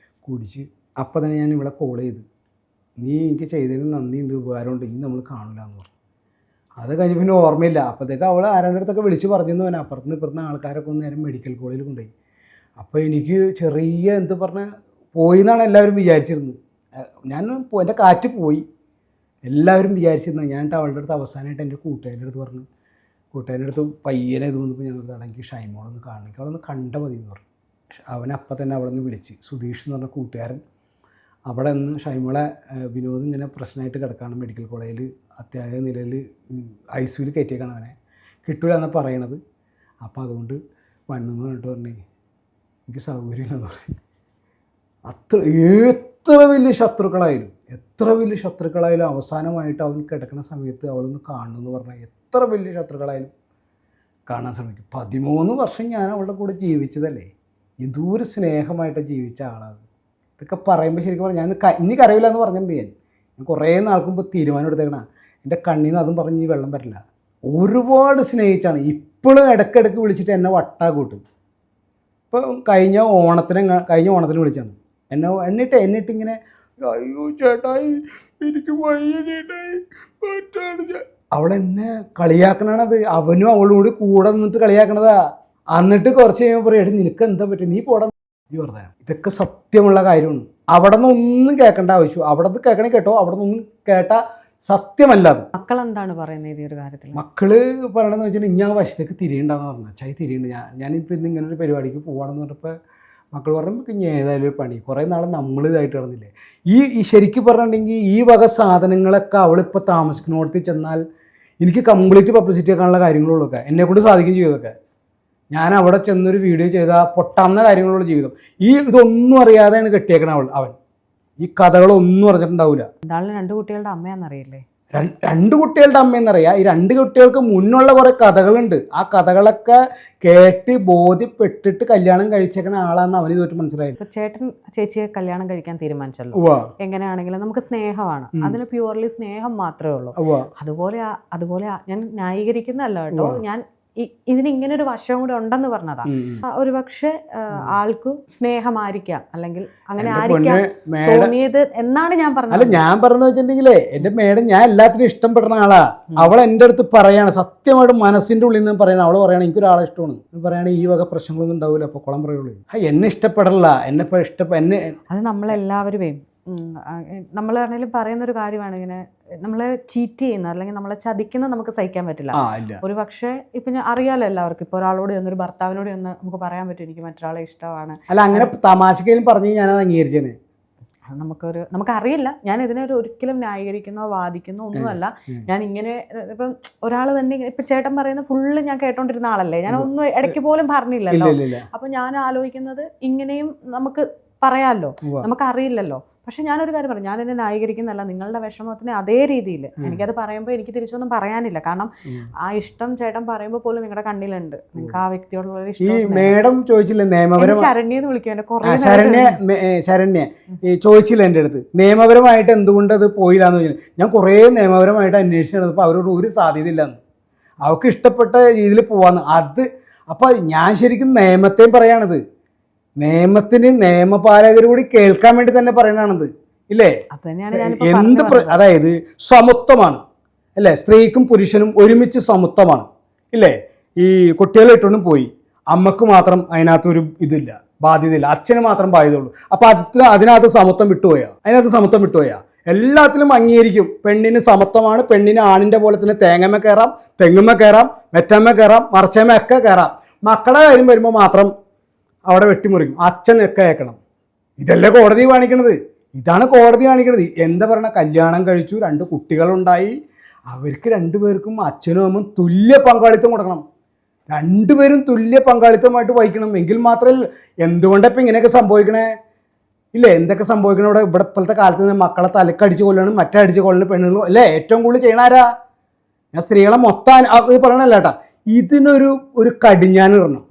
കുടിച്ച്. അപ്പം തന്നെ ഞാൻ ഇവിടെ കോൾ ചെയ്ത്, നീ എനിക്ക് ചെയ്തതിന് നന്ദിയുണ്ട്, ഉപകാരമുണ്ട്, ഇനി നമ്മൾ കാണില്ല എന്ന് പറഞ്ഞു. അത് കഴിഞ്ഞ് പിന്നെ ഓർമ്മയില്ല. അപ്പോഴത്തേക്ക് അവൾ ആരാൻ്റെ അടുത്തൊക്കെ വിളിച്ച് പറഞ്ഞെന്ന് പറഞ്ഞാൽ അപ്പുറത്തുനിന്ന് ഇപ്പുറത്തുനിന്ന് ആൾക്കാരൊക്കെ ഒന്ന് നേരം മെഡിക്കൽ കോളേജിൽ കൊണ്ടുപോയി. അപ്പോൾ എനിക്ക് ചെറിയ പോയി എന്നാണ് എല്ലാവരും വിചാരിച്ചിരുന്നത്. എൻ്റെ കാറ്റ് പോയി, എല്ലാവരും വിചാരിച്ചിരുന്നത്. ഞാൻ അവളുടെ അടുത്ത് അവസാനമായിട്ട് എൻ്റെ കൂട്ടുകാരുടെ അടുത്ത് പറഞ്ഞു, കൂട്ടുകാരുടെ അടുത്ത് പയ്യനെ ഇത് വന്നപ്പോൾ ഞങ്ങൾ എനിക്ക് ഷൈമോളൊന്ന് കാണണമെങ്കിൽ അവളൊന്ന് കണ്ടാൽ മതി എന്ന് പറഞ്ഞു. അവനപ്പം തന്നെ അവിടെ നിന്ന് വിളിച്ച് സുധീഷ് എന്ന് പറഞ്ഞ കൂട്ടുകാരൻ അവിടെ നിന്ന് ഷൈമോളെ വിനോദ് ഇങ്ങനെ പ്രശ്നമായിട്ട് കിടക്കുകയാണ് മെഡിക്കൽ കോളേജിൽ അത്യാവശ്യ നിലയിൽ ICUവിൽ കയറ്റിയേക്കാണ്, അവനെ കിട്ടൂല എന്നാണ് പറയണത്. അപ്പോൾ അതുകൊണ്ട് വന്നെന്ന് പറഞ്ഞിട്ട് പറഞ്ഞേ എനിക്ക് സൗകര്യമില്ലെന്ന് പറഞ്ഞു. എത്ര വലിയ ശത്രുക്കളായാലും അവസാനമായിട്ട് അവൻ കിടക്കുന്ന സമയത്ത് അവളൊന്ന് കാണണമെന്ന് പറഞ്ഞാൽ എത്ര വലിയ ശത്രുക്കളായാലും കാണാൻ ശ്രമിക്കും. 13 വർഷം ഞാൻ അവളുടെ കൂടെ ജീവിച്ചതല്ലേ, എന്തോരം സ്നേഹമായിട്ട് ജീവിച്ച ആളാണ്. ഇതൊക്കെ പറയുമ്പോൾ ശരിക്കും പറഞ്ഞാൽ എനിക്ക് അറിയില്ല എന്ന് പറഞ്ഞിട്ടുണ്ട്. ഞാൻ കുറേ നാൾക്ക് മുമ്പ് തീരുമാനം എടുത്തേക്കണ എൻ്റെ കണ്ണിൽ നിന്ന് അതും പറഞ്ഞ് ഈ വെള്ളം വരില്ല. ഒരുപാട് സ്നേഹിച്ചാണ്. ഇപ്പോഴും ഇടയ്ക്കിടയ്ക്ക് വിളിച്ചിട്ട് എന്നെ വട്ടാക്കൂട്ടും. ഇപ്പോൾ കഴിഞ്ഞ ഓണത്തിന് വിളിച്ചാണ് എന്നിട്ട് ഇങ്ങനെ അയ്യോ ചേട്ടായി എനിക്ക് വയ്യ ചേട്ടായി പറ്റാണ്. അവളെന്നെ കളിയാക്കണത്, അവനും അവളോട് കൂടെ നിന്നിട്ട് കളിയാക്കണതാ. എന്നിട്ട് കുറച്ച് കഴിയുമ്പോൾ പറയും നിനക്ക് എന്താ പറ്റും, നീ പോടാ വർദ്ധാനം. ഇതൊക്കെ സത്യമുള്ള കാര്യമാണ്. അവിടെ നിന്ന് ഒന്നും കേൾക്കേണ്ട ആവശ്യം, അവിടെ നിന്ന് കേൾക്കണേ കേട്ടോ, അവിടെ നിന്നൊന്നും കേട്ടാൽ സത്യമല്ല അത്. മക്കൾ എന്താണ് പറയുന്നത് ഈ ഒരു കാര്യത്തിൽ? മക്കള് പറയണമെന്ന് വെച്ചാൽ ഞാൻ വശത്തേക്ക് തിരിയണ്ടെന്ന് പറഞ്ഞു. ചായ തിരിയുണ്ട്, ഞാനിപ്പോൾ ഇന്ന് ഇങ്ങനെ ഒരു പരിപാടിക്ക് പോവാണെന്ന് പറഞ്ഞപ്പോൾ മക്കൾ പറഞ്ഞു ഇനി ഏതായാലും ഒരു പണി, കുറേ നാൾ നമ്മൾ ഇതായിട്ട് കിടന്നില്ലേ. ഈ ശരിക്കും പറഞ്ഞിട്ടുണ്ടെങ്കിൽ ഈ വക സാധനങ്ങളൊക്കെ അവളിപ്പോൾ താമസിക്കുന്നിടത്ത് ചെന്നാൽ എനിക്ക് കംപ്ലീറ്റ് പബ്ലിസിറ്റി ആക്കാനുള്ള കാര്യങ്ങളുള്ളതൊക്കെ എന്നെക്കൊണ്ട് സാധിക്കും ചെയ്തതൊക്കെ. ഞാൻ അവിടെ ചെന്നൊരു വീഡിയോ ചെയ്താൽ പൊട്ടാവുന്ന കാര്യങ്ങളുള്ള ജീവിതം. ഇതൊന്നും അറിയാതെയാണ് കെട്ടിയേക്കണ അവൻ. ഈ കഥകളൊന്നും അറിഞ്ഞിട്ടുണ്ടാവില്ല. എന്തായാലും 2 കുട്ടികളുടെ അമ്മയാണെന്നറിയില്ലേ? 2 കുട്ടികളുടെ അമ്മയെന്നറിയാം. ഈ 2 കുട്ടികൾക്ക് മുന്നുള്ള കുറേ കഥകളുണ്ട്. ആ കഥകളൊക്കെ കേട്ട് ബോധ്യപ്പെട്ടിട്ട് കല്യാണം കഴിച്ചേക്കണ ആളാന്ന് അവന് ഇതുമായിട്ട് മനസ്സിലായി. ഇപ്പൊ ചേട്ടൻ ചേച്ചിയെ കല്യാണം കഴിക്കാൻ തീരുമാനിച്ചല്ലോ. എങ്ങനെയാണെങ്കിലും നമുക്ക് സ്നേഹമാണ്, അതിന് പ്യുവർലി സ്നേഹം മാത്രമേ ഉള്ളൂ. അതുപോലെ ഞാൻ ന്യായീകരിക്കുന്നതല്ല കേട്ടോ, ഞാൻ ഇതിന് ഇങ്ങനെ ഒരു വശം കൂടെ ഉണ്ടെന്ന് പറഞ്ഞതാ. ഒരു പക്ഷെ ആൾക്കും സ്നേഹമായിരിക്കാം, അല്ലെങ്കിൽ അങ്ങനെ ആയിരിക്കാം തോന്നിയത് എന്നാണ് ഞാൻ പറഞ്ഞത്. അല്ല, ഞാൻ പറഞ്ഞു വെച്ചിട്ടുണ്ടെങ്കിലേ എൻ്റെ മേഡം ഞാൻ എല്ലാത്തിനും ഇഷ്ടപ്പെടുന്ന ആളാ. അവൾ എൻ്റെ അടുത്ത് പറയാണ്, സത്യമായിട്ട് മനസ്സിൻ്റെ ഉള്ളിൽ നിന്ന് പറയണം. അവൾ പറയണം എനിക്കൊരാളെ ഇഷ്ടമാണ്, പറയുകയാണെങ്കിൽ ഈ വക പ്രശ്നങ്ങളൊന്നും ഉണ്ടാവില്ല, അപ്പോൾ കുളം പറയുള്ളൂ. എന്നെ ഇഷ്ടപ്പെടില്ല, എന്നെ അത് നമ്മളെല്ലാവരും നമ്മളാണെങ്കിലും പറയുന്നൊരു കാര്യമാണ്, ഇങ്ങനെ നമ്മളെ ചീറ്റ് ചെയ്യുന്ന അല്ലെങ്കിൽ നമ്മളെ ചതിക്കുന്ന നമുക്ക് സഹിക്കാൻ പറ്റില്ല. ഒരു പക്ഷേ ഇപ്പം ഞാൻ അറിയാലോ എല്ലാവർക്കും, ഇപ്പോൾ ഒരാളോട് ചെന്നൊരു ഭർത്താവിനോട് ചെന്ന് നമുക്ക് പറയാൻ പറ്റും എനിക്ക് മറ്റൊരാളെ ഇഷ്ടമാണ്. അല്ല, അങ്ങനെ തമാശക്കയിലും പറഞ്ഞു ഞാനത് അംഗീകരിച്ചേനെ. നമുക്കറിയില്ല. ഞാൻ ഇതിനെ ഒരിക്കലും ന്യായീകരിക്കുന്നോ വാദിക്കുന്നോ ഒന്നുമല്ല. ഞാൻ ഇങ്ങനെ ഇപ്പം ഒരാൾ തന്നെ ഇപ്പം ചേട്ടൻ പറയുന്ന ഫുള്ള് ഞാൻ കേട്ടോണ്ടിരുന്ന ആളല്ലേ, ഞാൻ ഒന്നും ഇടയ്ക്ക് പോലും പറഞ്ഞില്ലല്ലോ. അപ്പം ഞാൻ ആലോചിക്കുന്നത് ഇങ്ങനെയും നമുക്ക് പറയാമല്ലോ, നമുക്കറിയില്ലല്ലോ. പക്ഷെ ഞാനൊരു കാര്യം പറഞ്ഞു, ഞാനെന്നെ ന്യായീകരിക്കുന്നതല്ല, നിങ്ങളുടെ വിഷമത്തിന് അതേ രീതിയിൽ എനിക്കത് പറയുമ്പോൾ എനിക്ക് തിരിച്ചൊന്നും പറയാനില്ല. കാരണം ആ ഇഷ്ടം ചേട്ടൻ പറയുമ്പോൾ പോലും നിങ്ങളുടെ കണ്ണിലുണ്ട്, നിങ്ങൾക്ക് ആ വ്യക്തിയോടുള്ള ഇഷ്ടം. മേഡം ചോദിച്ചില്ലേ നിയമപരമായി, ശരണ്യെന്ന് വിളിക്കും, ശരണ്യ ചോദിച്ചില്ല എൻ്റെ അടുത്ത് നിയമപരമായിട്ട് എന്തുകൊണ്ട് അത് പോയില്ലാന്ന് ചോദിച്ചു. ഞാൻ കുറേ നിയമപരമായിട്ട് അന്വേഷിച്ചപ്പോൾ അവരോട് ഒരു സാധ്യത ഇല്ലെന്ന്, അവർക്ക് ഇഷ്ടപ്പെട്ട രീതിയിൽ പോവാന്ന്. അപ്പോൾ ഞാൻ ശരിക്കും നിയമത്തെയും പറയാണത്, നിയമത്തിന് നിയമപാലകരോട് കേൾക്കാൻ വേണ്ടി തന്നെ പറയണത് ഇല്ലേ. അതായത് സമത്വമാണ് അല്ലേ, സ്ത്രീക്കും പുരുഷനും ഒരുമിച്ച് സമത്വമാണ് ഇല്ലേ. ഈ കുട്ടികളെ ഇട്ടൊന്നും പോയി, അമ്മക്ക് മാത്രം അതിനകത്തൊരു ഇതില്ല, ബാധ്യതയില്ല, അച്ഛന് മാത്രം ബാധ്യതയുള്ളൂ. അപ്പോൾ അതിനകത്ത് സമത്വം വിട്ടുപോയാ എല്ലാത്തിലും അംഗീകരിക്കും. പെണ്ണിന് സമത്വമാണ്, പെണ്ണിന് ആണിൻ്റെ പോലെ തന്നെ തേങ്ങമ്മ കയറാം, തെങ്ങുമ്മ കയറാം, മെറ്റമ്മ കയറാം, മറച്ചമ്മ ഒക്കെ കയറാം. മക്കളുടെ കാര്യം വരുമ്പോൾ മാത്രം അവിടെ വെട്ടിമുറിക്കും, അച്ഛനൊക്കെ കേൾക്കണം. ഇതല്ലേ കോടതി കാണിക്കണത്, ഇതാണ് കോടതി കാണിക്കണത്. എന്താ പറയണ, കല്യാണം കഴിച്ചു, 2 കുട്ടികളുണ്ടായി, അവർക്ക് 2 പേർക്കും അച്ഛനും അമ്മയും തുല്യ പങ്കാളിത്തം കൊടുക്കണം. 2 പേരും തുല്യ പങ്കാളിത്തമായിട്ട് വഹിക്കണം. എങ്കിൽ മാത്രമല്ല. എന്തുകൊണ്ടാണ് ഇപ്പം ഇങ്ങനെയൊക്കെ സംഭവിക്കണേ ഇല്ലേ? എന്തൊക്കെ സംഭവിക്കണം ഇവിടെ ഇപ്പോഴത്തെ കാലത്ത് നിന്ന് മക്കളെ തലക്കടിച്ച് കൊല്ലണം, മറ്റേ അടിച്ച് കൊല്ലണം പെണ്ണുങ്ങളും അല്ലേ ഏറ്റവും കൂടുതൽ ചെയ്യണ ആരാ? ഞാൻ സ്ത്രീകളെ മൊത്തം പറയണല്ല കേട്ടാ. ഇതിനൊരു കടിഞ്ഞാൻ ഇടണം.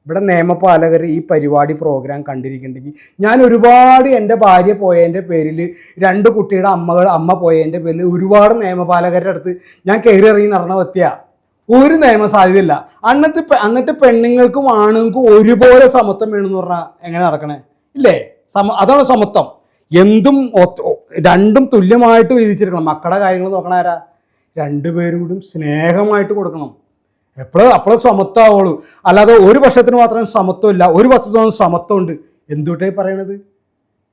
ഇവിടെ നിയമപാലകർ ഈ പരിപാടി പ്രോഗ്രാം കണ്ടിരിക്കുന്നുണ്ടെങ്കിൽ, ഞാൻ ഒരുപാട് എൻ്റെ ഭാര്യ പോയതിൻ്റെ പേരിൽ 2 കുട്ടിയുടെ അമ്മ പോയതിൻ്റെ പേരിൽ ഒരുപാട് നിയമപാലകരുടെ അടുത്ത് ഞാൻ കയറി ഇറങ്ങി നടന്ന വ്യക്തിയാ. ഒരു നിയമ സാധ്യതയില്ല. എന്നിട്ട് പെണ്ണുങ്ങൾക്കും ആണുങ്ങൾക്കും ഒരുപോലെ സമത്വം വേണമെന്ന് പറഞ്ഞാൽ എങ്ങനെ നടക്കണേ ഇല്ലേ? അതാണ് സമത്വം. എന്തും 2ഉം തുല്യമായിട്ട് വിധിച്ചിരിക്കണം. മക്കളുടെ കാര്യങ്ങൾ നോക്കണ ആരാ? 2 പേരോടും സ്നേഹമായിട്ട് കൊടുക്കണം. അപ്പോഴേ സമത്വമാവുള്ളൂ. അല്ലാതെ ഒരു പക്ഷത്തിന് മാത്രം സമത്വമില്ല, ഒരു പക്ഷത്തിന് സമത്വമുണ്ട്, എന്തുകൊണ്ടേ പറയണത്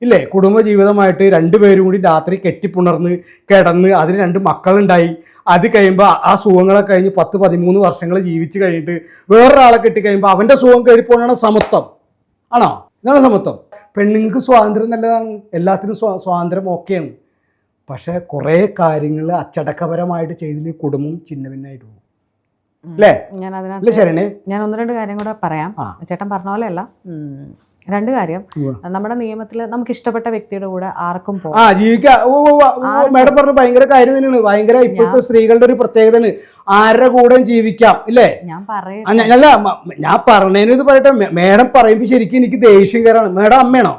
ഇല്ലേ? കുടുംബജീവിതമായിട്ട് രണ്ടുപേരും കൂടി രാത്രി കെട്ടിപ്പുണർന്ന് കിടന്ന് അതിന് 2 മക്കളുണ്ടായി. അത് കഴിയുമ്പോൾ ആ സുഖങ്ങളൊക്കെ കഴിഞ്ഞ് 10-13 വർഷങ്ങൾ ജീവിച്ച് കഴിഞ്ഞിട്ട് വേറൊരാളെ കെട്ടിക്കഴിയുമ്പോൾ അവൻ്റെ സുഖം കയറിപ്പോണാണ് സമത്വം. ആണോ? ഇതാണ് സമത്വം. പെണ്ണുങ്ങൾക്ക് സ്വാതന്ത്ര്യം നല്ലതാണ്, എല്ലാത്തിനും സ്വാതന്ത്ര്യം ഓക്കെയാണ്. പക്ഷേ കുറേ കാര്യങ്ങൾ അച്ചടക്കപരമായിട്ട് ചെയ്തില്ലെങ്കിൽ കുടുംബം ചിന്നഭിന്നായിട്ട് പോകും. അല്ലേ? ശരണേ, ഞാൻ 1-2 കാര്യം കൂടെ പറയാം. ചേട്ടൻ പറഞ്ഞ പോലെയല്ല. 2 കാര്യം. നമ്മുടെ നിയമത്തിൽ നമുക്ക് ഇഷ്ടപ്പെട്ട വ്യക്തിയുടെ കൂടെ ആർക്കും ജീവിക്കാം. മേഡം പറഞ്ഞ ഭയങ്കര കാര്യം തന്നെയാണ്. ഭയങ്കര ഇപ്പോഴത്തെ സ്ത്രീകളുടെ ഒരു പ്രത്യേകതയാണ്. ആരുടെ കൂടെ ജീവിക്കാം, ഇല്ലേ? അല്ല, ഞാൻ പറഞ്ഞതിന് ഇത് പറയട്ടെ. മേഡം പറയുമ്പോൾ ശരിക്കും എനിക്ക് ദേഷ്യം കയറാണ്. മേഡം അമ്മയാണോ?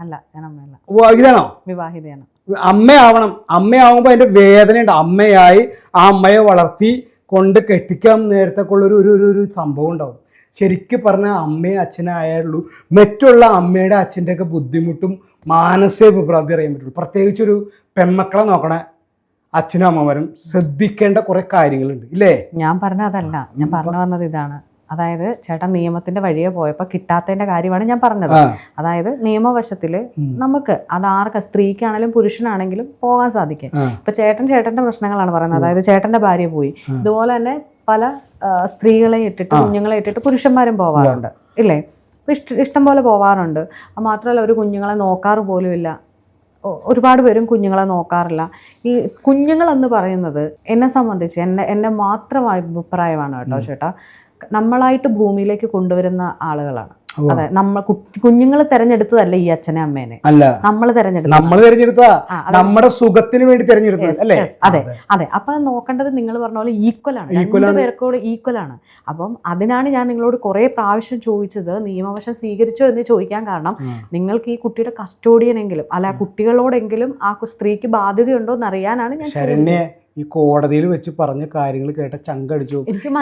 അല്ല, ഞാൻ അമ്മയല്ല. വിവാഹിതയാണോ? വിവാഹിതയാണ്. അമ്മയാവണം. അമ്മയാവുമ്പോൾ അതിന്റെ വേദനയുണ്ട്. അമ്മയായി ആ അമ്മയെ വളർത്തി കൊണ്ട് കെട്ടിക്കാൻ നേരത്തേക്കുള്ളൊരു സംഭവം ഉണ്ടാവും. ശരിക്കും പറഞ്ഞാൽ അമ്മയും അച്ഛനായുള്ളൂ മറ്റുള്ള അമ്മയുടെ അച്ഛൻ്റെയൊക്കെ ബുദ്ധിമുട്ടും മാനസിക വിഭ്രാന്തി അറിയാൻ പറ്റുള്ളൂ. പ്രത്യേകിച്ചൊരു പെൺമക്കളെ നോക്കണ അച്ഛനും അമ്മമാരും ശ്രദ്ധിക്കേണ്ട കുറേ കാര്യങ്ങളുണ്ട്, ഇല്ലേ? ഞാൻ പറഞ്ഞ അതല്ല, ഞാൻ പറഞ്ഞു വന്നത് ഇതാണ്. അതായത് ചേട്ടൻ നിയമത്തിന്റെ വഴിയെ പോയപ്പോൾ കിട്ടാത്തതിന്റെ കാര്യമാണ് ഞാൻ പറഞ്ഞത്. അതായത് നിയമവശത്തിൽ നമുക്ക് അത് ആർക്ക്, സ്ത്രീക്കാണെങ്കിലും പുരുഷനാണെങ്കിലും പോകാൻ സാധിക്കും. ഇപ്പൊ ചേട്ടന്റെ പ്രശ്നങ്ങളാണ് പറയുന്നത്. അതായത് ചേട്ടന്റെ ഭാര്യ പോയി, ഇതുപോലെ തന്നെ പല സ്ത്രീകളെ ഇട്ടിട്ട് കുഞ്ഞുങ്ങളെ ഇട്ടിട്ട് പുരുഷന്മാരും പോവാറുണ്ട്, ഇല്ലേ? ഇഷ്ടം പോലെ പോവാറുണ്ട്. മാത്രമല്ല ഒരു കുഞ്ഞുങ്ങളെ നോക്കാറ് പോലുമില്ല. ഒരുപാട് പേരും കുഞ്ഞുങ്ങളെ നോക്കാറില്ല. ഈ കുഞ്ഞുങ്ങളെന്ന് പറയുന്നത് എന്നെ സംബന്ധിച്ച് എന്നെ മാത്രം അഭിപ്രായമാണ് കേട്ടോ ചേട്ടാ. നമ്മളായിട്ട് ഭൂമിയിലേക്ക് കൊണ്ടുവരുന്ന ആളുകളാണ്. അതെ, നമ്മൾ കുഞ്ഞുങ്ങൾ തെരഞ്ഞെടുത്തതല്ല ഈ അച്ഛനെ അമ്മേനെ, നമ്മൾ തെരഞ്ഞെടുത്ത നമ്മുടെ സുഖത്തിന് വേണ്ടി തെരഞ്ഞെടുത്തത് അല്ലേ? അതെ അതെ. അപ്പൊ നോക്കേണ്ടത് നിങ്ങൾ പറഞ്ഞ പോലെ ഈക്വലാണ്, 2 പേർക്കോട് ഈക്വലാണ്. അപ്പം അതിനാണ് ഞാൻ നിങ്ങളോട് കുറെ പ്രാവശ്യം ചോദിച്ചത് നിയമവശം സ്വീകരിച്ചോ എന്ന് ചോദിക്കാൻ കാരണം, നിങ്ങൾക്ക് ഈ കുട്ടിയുടെ കസ്റ്റോഡിയനെങ്കിലും അല്ല കുട്ടികളോടെങ്കിലും ആ സ്ത്രീക്ക് ബാധ്യതയുണ്ടോ എന്ന് അറിയാനാണ് ഞാൻ ചോദിച്ചത്. ഈ കോടതിയിൽ വെച്ച് പറഞ്ഞ കാര്യങ്ങൾ കേട്ട ചങ്കടിച്ചു.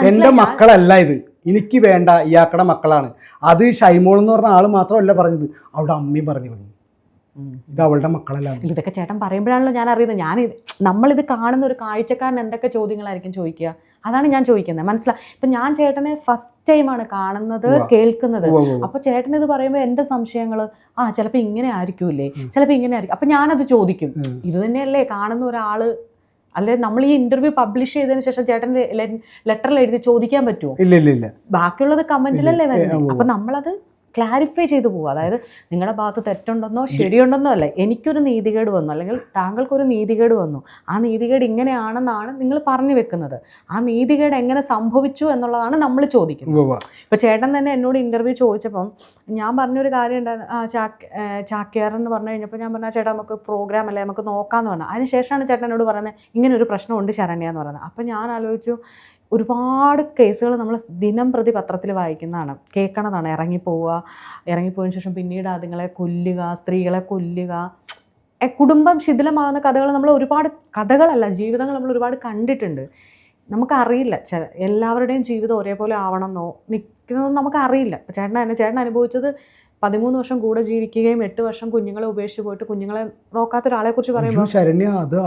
എൻ്റെ മക്കളല്ല ഇത്, എനിക്ക് വേണ്ട, ഇയാക്കടെ മക്കളാണ്. അത് ഷൈമോൾ എന്ന് പറഞ്ഞ ആള് മാത്രമല്ല പറഞ്ഞത്, അവിടെ അമ്മയും പറഞ്ഞു പറഞ്ഞു ഇത് അവളുടെ മക്കളല്ല. ഇതൊക്കെ ചേട്ടൻ പറയുമ്പോഴാണല്ലോ ഞാൻ അറിയുന്നത്. നമ്മളിത് കാണുന്ന ഒരു കാഴ്ചക്കാരൻ എന്തൊക്കെ ചോദ്യങ്ങളായിരിക്കും ചോദിക്കുക, അതാണ് ഞാൻ ചോദിക്കുന്നത്. മനസ്സിലായി? ഇപ്പം ഞാൻ ചേട്ടനെ ഫസ്റ്റ് ടൈമാണ് കാണുന്നത്, കേൾക്കുന്നത്. അപ്പോൾ ചേട്ടൻ ഇത് പറയുമ്പോൾ എൻ്റെ സംശയങ്ങൾ ചിലപ്പോൾ ഇങ്ങനെ ആയിരിക്കൂലേ, ചിലപ്പോൾ ഇങ്ങനെ ആയിരിക്കും. അപ്പം ഞാനത് ചോദിക്കും. ഇത് തന്നെയല്ലേ കാണുന്ന ഒരാൾ, അല്ലെ നമ്മൾ ഈ ഇന്റർവ്യൂ പബ്ലിഷ് ചെയ്തതിനു ശേഷം ചേട്ടൻ്റെ ലെറ്ററിൽ എഴുതി ചോദിക്കാൻ പറ്റുമോ? ഇല്ല. ബാക്കിയുള്ളത് കമന്റിലല്ലേ വരുന്നത്. അപ്പൊ നമ്മളത് ക്ലാരിഫൈ ചെയ്തു പോകുക. അതായത് നിങ്ങളുടെ ഭാഗത്ത് തെറ്റുണ്ടെന്നോ ശരിയുണ്ടെന്നോ അല്ല, എനിക്കൊരു നീതികേട് വന്നു അല്ലെങ്കിൽ താങ്കൾക്കൊരു നീതികേട് വന്നു, ആ നീതികേട് ഇങ്ങനെയാണെന്നാണ് നിങ്ങൾ പറഞ്ഞു വെക്കുന്നത്. ആ നീതികേട് എങ്ങനെ സംഭവിച്ചു എന്നുള്ളതാണ് നമ്മൾ ചോദിക്കുന്നത്. ഇപ്പം ചേട്ടൻ തന്നെ എന്നോട് ഇൻ്റർവ്യൂ ചോദിച്ചപ്പം ഞാൻ പറഞ്ഞൊരു കാര്യം ഉണ്ടായിരുന്നു, ചാക്യാറെന്ന് പറഞ്ഞു കഴിഞ്ഞപ്പോൾ ഞാൻ പറഞ്ഞാൽ ചേട്ടാ നമുക്ക് പ്രോഗ്രാം അല്ലേ നമുക്ക് നോക്കാമെന്ന് പറഞ്ഞു. അതിനുശേഷമാണ് ചേട്ടൻ എന്നോട് പറയുന്നത് ഇങ്ങനെ ഒരു പ്രശ്നമുണ്ട് ശരണ്യ എന്ന് പറയുന്നത്. അപ്പം ഞാൻ ആലോചിച്ചു, ഒരുപാട് കേസുകൾ നമ്മൾ ദിനം പ്രതി പത്രത്തിൽ വായിക്കുന്നതാണ്, കേൾക്കണതാണ്. ഇറങ്ങിപ്പോയതിനു ശേഷം പിന്നീട് അതുങ്ങളെ കൊല്ലുക, സ്ത്രീകളെ കൊല്ലുക, കുടുംബം ശിഥിലമാകുന്ന കഥകൾ നമ്മൾ ഒരുപാട്, കഥകളല്ല ജീവിതങ്ങൾ നമ്മൾ ഒരുപാട് കണ്ടിട്ടുണ്ട്. നമുക്കറിയില്ല എല്ലാവരുടെയും ജീവിതം ഒരേപോലെ ആവണമെന്നോ നിൽക്കുന്നതെന്ന് നമുക്കറിയില്ല. ചേട്ടൻ അനുഭവിച്ചത് 13 വർഷം കൂടെ ജീവിക്കുകയും 8 വർഷം കുഞ്ഞുങ്ങളെ ഉപേക്ഷിച്ച് പോയിട്ട് കുഞ്ഞുങ്ങളെ നോക്കാത്ത ഒരാളെ കുറിച്ച് പറയുമ്പോൾ ശരണ്യ, അത്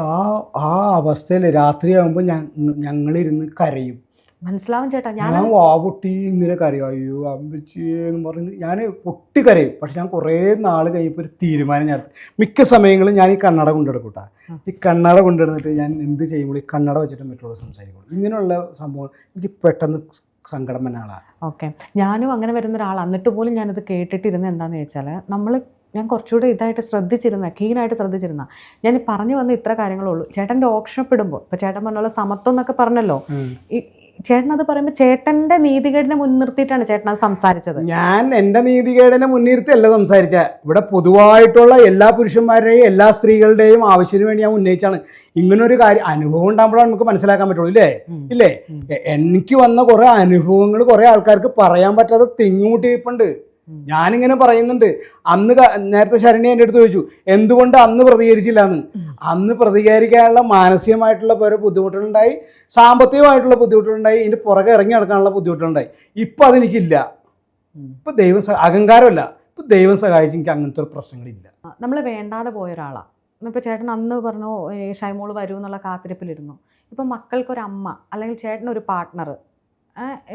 ആ അവസ്ഥയിൽ രാത്രിയാകുമ്പോൾ ഞങ്ങളിരുന്ന് കരയും. മനസ്സിലാവും ചേട്ടാ. ഞാൻ പൊട്ടി ഇങ്ങനെ കരയും, അയ്യോ അമ്മച്ചി എന്ന് പറഞ്ഞ് ഞാൻ പൊട്ടി കരയും. പക്ഷെ ഞാൻ കുറേ നാൾ കഴിയുമ്പോൾ ഒരു തീരുമാനം ചേർത്ത്, മിക്ക സമയങ്ങളും ഞാൻ ഈ കണ്ണട കൊണ്ടെടുക്കൂട്ടാ. ഈ കണ്ണട കൊണ്ടെടുത്തിട്ട് ഞാൻ എന്ത് ചെയ്യുമ്പോൾ ഈ കണ്ണട വെച്ചിട്ട് മറ്റുള്ളവർ സംസാരിക്കുള്ളൂ. ഇങ്ങനെയുള്ള സംഭവം എനിക്ക് പെട്ടെന്ന് സങ്കടം വന്ന ആളാണ്. ഓക്കെ, ഞാനും അങ്ങനെ വരുന്ന ഒരാളാണ്. എന്നിട്ട് പോലും ഞാനത് കേട്ടിട്ടിരുന്നത് എന്താണെന്ന് വെച്ചാൽ, ഞാൻ കുറച്ചുകൂടെ ഇതായിട്ട് കീനായിട്ട് ശ്രദ്ധിച്ചിരുന്ന ഞാൻ പറഞ്ഞു വന്ന ഇത്ര കാര്യങ്ങളുള്ളൂ. ചേട്ടൻ്റെ ഓപ്ഷനപ്പെടുമ്പോൾ ഇപ്പോൾ ചേട്ടൻ പറഞ്ഞ സമത്വം എന്നൊക്കെ പറഞ്ഞല്ലോ, ചേട്ടൻ അത് പറയുമ്പോൾ ചേട്ടൻ്റെ നീതികേടിനെ മുൻനിർത്തിയിട്ടാണ് ചേട്ടൻ അത് സംസാരിച്ചത്. ഞാൻ എൻ്റെ നീതികേടിനെ മുൻനിർത്തിയല്ല സംസാരിച്ചത്. ഇവിടെ പൊതുവായിട്ടുള്ള എല്ലാ പുരുഷന്മാരുടെയും എല്ലാ സ്ത്രീകളുടെയും ആവശ്യത്തിന് വേണ്ടി ഞാൻ ഉന്നയിച്ചാണ്. ഇങ്ങനൊരു കാര്യം അനുഭവം ഉണ്ടാകുമ്പോഴാണ് നമുക്ക് മനസ്സിലാക്കാൻ പറ്റുള്ളൂ, ഇല്ലേ? എനിക്ക് വന്ന കുറേ അനുഭവങ്ങൾ കുറേ ആൾക്കാർക്ക് പറയാൻ പറ്റാതെ തിങ്ങുമുട്ടിയിപ്പുണ്ട്. ഞാനിങ്ങനെ പറയുന്നുണ്ട്. അന്ന് നേരത്തെ ശരണ്യ എൻ്റെ അടുത്ത് ചോദിച്ചു എന്തുകൊണ്ട് അന്ന് പ്രതികരിച്ചില്ല എന്ന്. അന്ന് പ്രതികരിക്കാനുള്ള മാനസികമായിട്ടുള്ള ഓരോ ബുദ്ധിമുട്ടുകളുണ്ടായി, സാമ്പത്തികമായിട്ടുള്ള ബുദ്ധിമുട്ടുകളുണ്ടായി, ഇതിൻ്റെ പുറകെ ഇറങ്ങി നടക്കാനുള്ള ബുദ്ധിമുട്ടുകളുണ്ടായി. ഇപ്പം അതെനിക്കില്ല. ഇപ്പം ദൈവം അഹങ്കാരമല്ല, ഇപ്പം ദൈവം സഹായിച്ച് എനിക്ക് അങ്ങനത്തെ ഒരു പ്രശ്നങ്ങളില്ല. നമ്മൾ വേണ്ടാതെ പോയ ഒരാളാണ്. ഇപ്പോൾ ചേട്ടൻ അന്ന് പറഞ്ഞു ഷൈമോൾ വരൂ എന്നുള്ള കാത്തിരിപ്പിലിരുന്നു. ഇപ്പം മക്കൾക്കൊരമ്മ അല്ലെങ്കിൽ ചേട്ടനൊരു പാർട്ട്ണർ.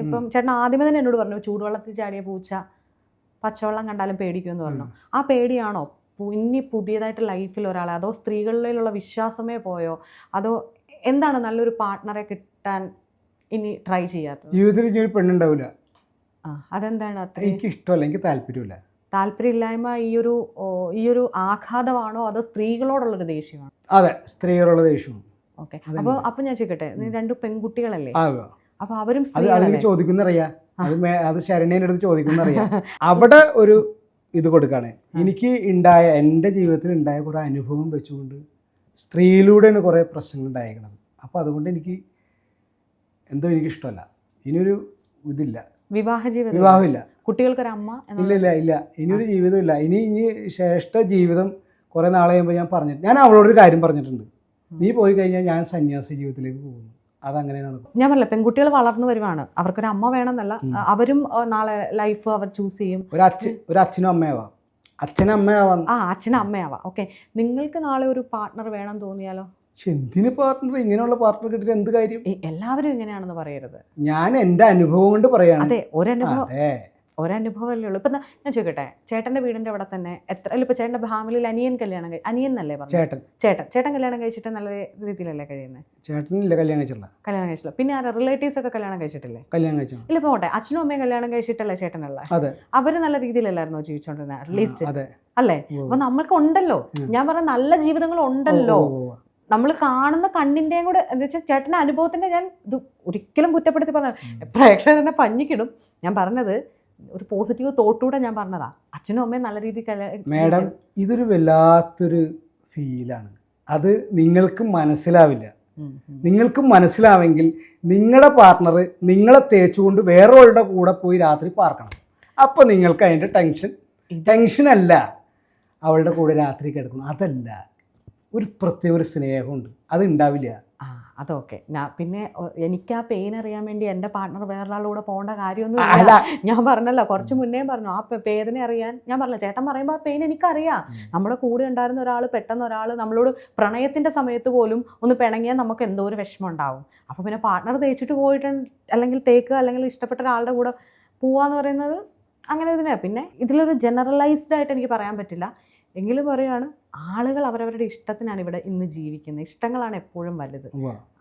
ഇപ്പം ചേട്ടൻ ആദ്യമേ തന്നെ എന്നോട് പറഞ്ഞു ചൂടുവെള്ളത്തിൽ ചാടിയ പൂച്ച പച്ചവെള്ളം കണ്ടാലും പേടിക്കുമെന്ന് പറഞ്ഞു. ആ പേടിയാണോ ഇനി പുതിയതായിട്ട് ലൈഫിൽ ഒരാളെ, അതോ സ്ത്രീകളിലുള്ള വിശ്വാസമേ പോയോ, അതോ എന്താണ് നല്ലൊരു പാർട്ട്ണറെ കിട്ടാൻ ഇനി ട്രൈ ചെയ്യാത്തത്? ജീവിതത്തിൽ ഇനി ഒരു പെണ്ണുണ്ടാവില്ല. അതെന്താണ് അത്ര എനിക്ക് ഇഷ്ടമല്ല, എനിക്ക് താല്പര്യമില്ല. താല്പര്യമില്ലായ്മ ഈ ഒരു ആഘാതമാണോ അതോ സ്ത്രീകളോടുള്ളൊരു ദേഷ്യമാണോ? അതെ, സ്ത്രീകളുള്ള ദേഷ്യവും. ഓക്കെ, അപ്പോൾ ഞാൻ ചോദിക്കട്ടെ, നീ 2 പെൺകുട്ടികളല്ലേ? അപ്പോൾ അവരും അത് സ്ത്രീകളല്ലേ? അതിന് ചോദിക്കുന്നറിയാം, അത് ശരണേൻ്റെ അടുത്ത് ചോദിക്കുന്നറിയാം. അവിടെ ഒരു ഇത് കൊടുക്കുകയാണ്. എനിക്ക് എൻ്റെ ജീവിതത്തിൽ ഉണ്ടായ കുറേ അനുഭവം വെച്ചുകൊണ്ട് സ്ത്രീയിലൂടെയാണ് കുറേ പ്രശ്നങ്ങൾ ഉണ്ടായിരിക്കുന്നത്. അപ്പോൾ അതുകൊണ്ട് എനിക്ക് എനിക്കിഷ്ടമല്ല. ഇനിയൊരു ഇതില്ല, വിവാഹമില്ല, കുട്ടികൾക്കൊരു അമ്മ. ഇല്ല, ഇനിയൊരു ജീവിതമില്ല. ഇനി ശ്രേഷ്ഠ ജീവിതം കുറേ നാളെ കഴിയുമ്പോൾ ഞാൻ അവളോടൊരു കാര്യം പറഞ്ഞിട്ടുണ്ട്. നീ പോയി കഴിഞ്ഞാൽ ഞാൻ സന്യാസി ജീവിതത്തിലേക്ക് പോകുന്നു. അതങ്ങനെയാണ്. ഞാൻ പറഞ്ഞില്ല, പെൺകുട്ടികൾ വളർന്നു വരുവാണ്, അവർക്കൊരു അമ്മ വേണമെന്നല്ല, അവരും നാളെ ലൈഫ് അവർ ചൂസ് ചെയ്യും. ഒരു അച്ഛനും അമ്മയാവാം, അച്ഛനും അമ്മയാവാം. ഓക്കെ, നിങ്ങൾക്ക് നാളെ ഒരു പാർട്ട്ണർ വേണം തോന്നിയാലോ? എന്തിന് പാർട്ട്ണർ? ഇങ്ങനെയുള്ള പാർട്ട്ണർ കിട്ടിയിട്ട് എന്ത് കാര്യം? എല്ലാവരും ഇങ്ങനെയാണെന്ന് പറയരുത്. ഞാൻ എൻ്റെ അനുഭവം കൊണ്ട് പറയാണ്. അതെ, ഒരനുഭവമല്ലേ ഉള്ളൂ. ഇപ്പം ഞാൻ ചോദിക്കട്ടെ, ചേട്ടൻ്റെ വീടിൻ്റെ അവിടെ തന്നെ ഇപ്പോൾ ചേട്ടൻ്റെ ഫാമിലിയിൽ അനിയൻ എന്നല്ലേ പറഞ്ഞു? ചേട്ടൻ കല്യാണം കഴിച്ചിട്ട് നല്ല രീതിയിലല്ലേ കഴിയുന്നത്? ചേട്ടനില്ല, കല്യാണം കഴിച്ചില്ല. പിന്നെ ആരാ റിലേറ്റീവ്സ് ഒക്കെ കല്യാണം കഴിച്ചിട്ടില്ലേ? കല്യാണം കഴിച്ചു. ഇല്ല, പോട്ടെ, അച്ഛനും അമ്മയും കല്യാണം കഴിച്ചിട്ടല്ലേ ചേട്ടനുള്ള? അതെ. അവര് നല്ല രീതിയിലല്ലായിരുന്നോ ജീവിച്ചോണ്ടിരുന്നത്? അറ്റ്ലീസ്റ്റ് അതെ അല്ലേ? അപ്പൊ നമ്മൾക്ക് ഉണ്ടല്ലോ, ഞാൻ പറഞ്ഞ നല്ല ജീവിതങ്ങൾ ഉണ്ടല്ലോ. നമ്മൾ കാണുന്ന കണ്ണിൻ്റെയും കൂടെ എന്താ വെച്ചാൽ ചേട്ടൻ്റെ അനുഭവത്തിൻ്റെ, ഞാൻ ഇത് ഒരിക്കലും കുറ്റപ്പെടുത്തി പറഞ്ഞ പ്രേക്ഷകർ തന്നെ പഞ്ഞിക്കിടും. ഞാൻ പറഞ്ഞത് ഒരു പോസിറ്റീവ് തോട്ടൂടെ ഞാൻ പറഞ്ഞതാ. അച്ഛനും അമ്മയും നല്ല രീതിയിൽ. മാഡം, ഇതൊരു വല്ലാത്തൊരു ഫീലാണ്. അത് നിങ്ങൾക്ക് മനസ്സിലാവില്ല. നിങ്ങൾക്ക് മനസ്സിലാവെങ്കിൽ നിങ്ങളുടെ പാർട്ട്ണർ നിങ്ങളെ തേച്ചുകൊണ്ട് വേറൊരാളുടെ കൂടെ പോയി രാത്രി പാർക്കണം. അപ്പോൾ നിങ്ങൾക്ക് അതിൻ്റെ ടെൻഷനല്ല അവളുടെ കൂടെ രാത്രി കിടക്കണം, അതല്ല, ഒരു പ്രത്യേക ഒരു സ്നേഹമുണ്ട്, അത് ഉണ്ടാവില്ല. അതൊക്കെ പിന്നെ എനിക്ക് ആ പെയിൻ അറിയാൻ വേണ്ടി എൻ്റെ പാർട്ട്ണർ വേറൊരാളുടെ കൂടെ പോകേണ്ട കാര്യമൊന്നും. ഞാൻ പറഞ്ഞല്ലോ, കുറച്ച് മുന്നേ പറഞ്ഞു, ആ വേദന അറിയാൻ. ഞാൻ പറഞ്ഞില്ല, ചേട്ടൻ പറയുമ്പോൾ ആ പെയിൻ എനിക്കറിയാം. നമ്മുടെ കൂടെ ഉണ്ടായിരുന്ന ഒരാൾ പെട്ടെന്ന് നമ്മളോട് പ്രണയത്തിൻ്റെ സമയത്ത് പോലും ഒന്ന് പിണങ്ങിയാൽ നമുക്ക് എന്തോ ഒരു വിഷമം ഉണ്ടാവും. അപ്പോൾ പിന്നെ പാർട്ട്ണർ തേച്ചിട്ട് പോയിട്ടുണ്ട്, അല്ലെങ്കിൽ തേക്കുക, അല്ലെങ്കിൽ ഇഷ്ടപ്പെട്ട ഒരാളുടെ കൂടെ പോവാന്ന് പറയുന്നത് അങ്ങനെ ഇതിനാണ്. പിന്നെ ഇതിലൊരു ജനറലൈസ്ഡ് ആയിട്ട് എനിക്ക് പറയാൻ പറ്റില്ല, എങ്കിലും പറയുകയാണ്, ആളുകൾ അവരവരുടെ ഇഷ്ടത്തിനാണ് ഇവിടെ ഇന്ന് ജീവിക്കുന്നത്. ഇഷ്ടങ്ങളാണ് എപ്പോഴും വലുത്,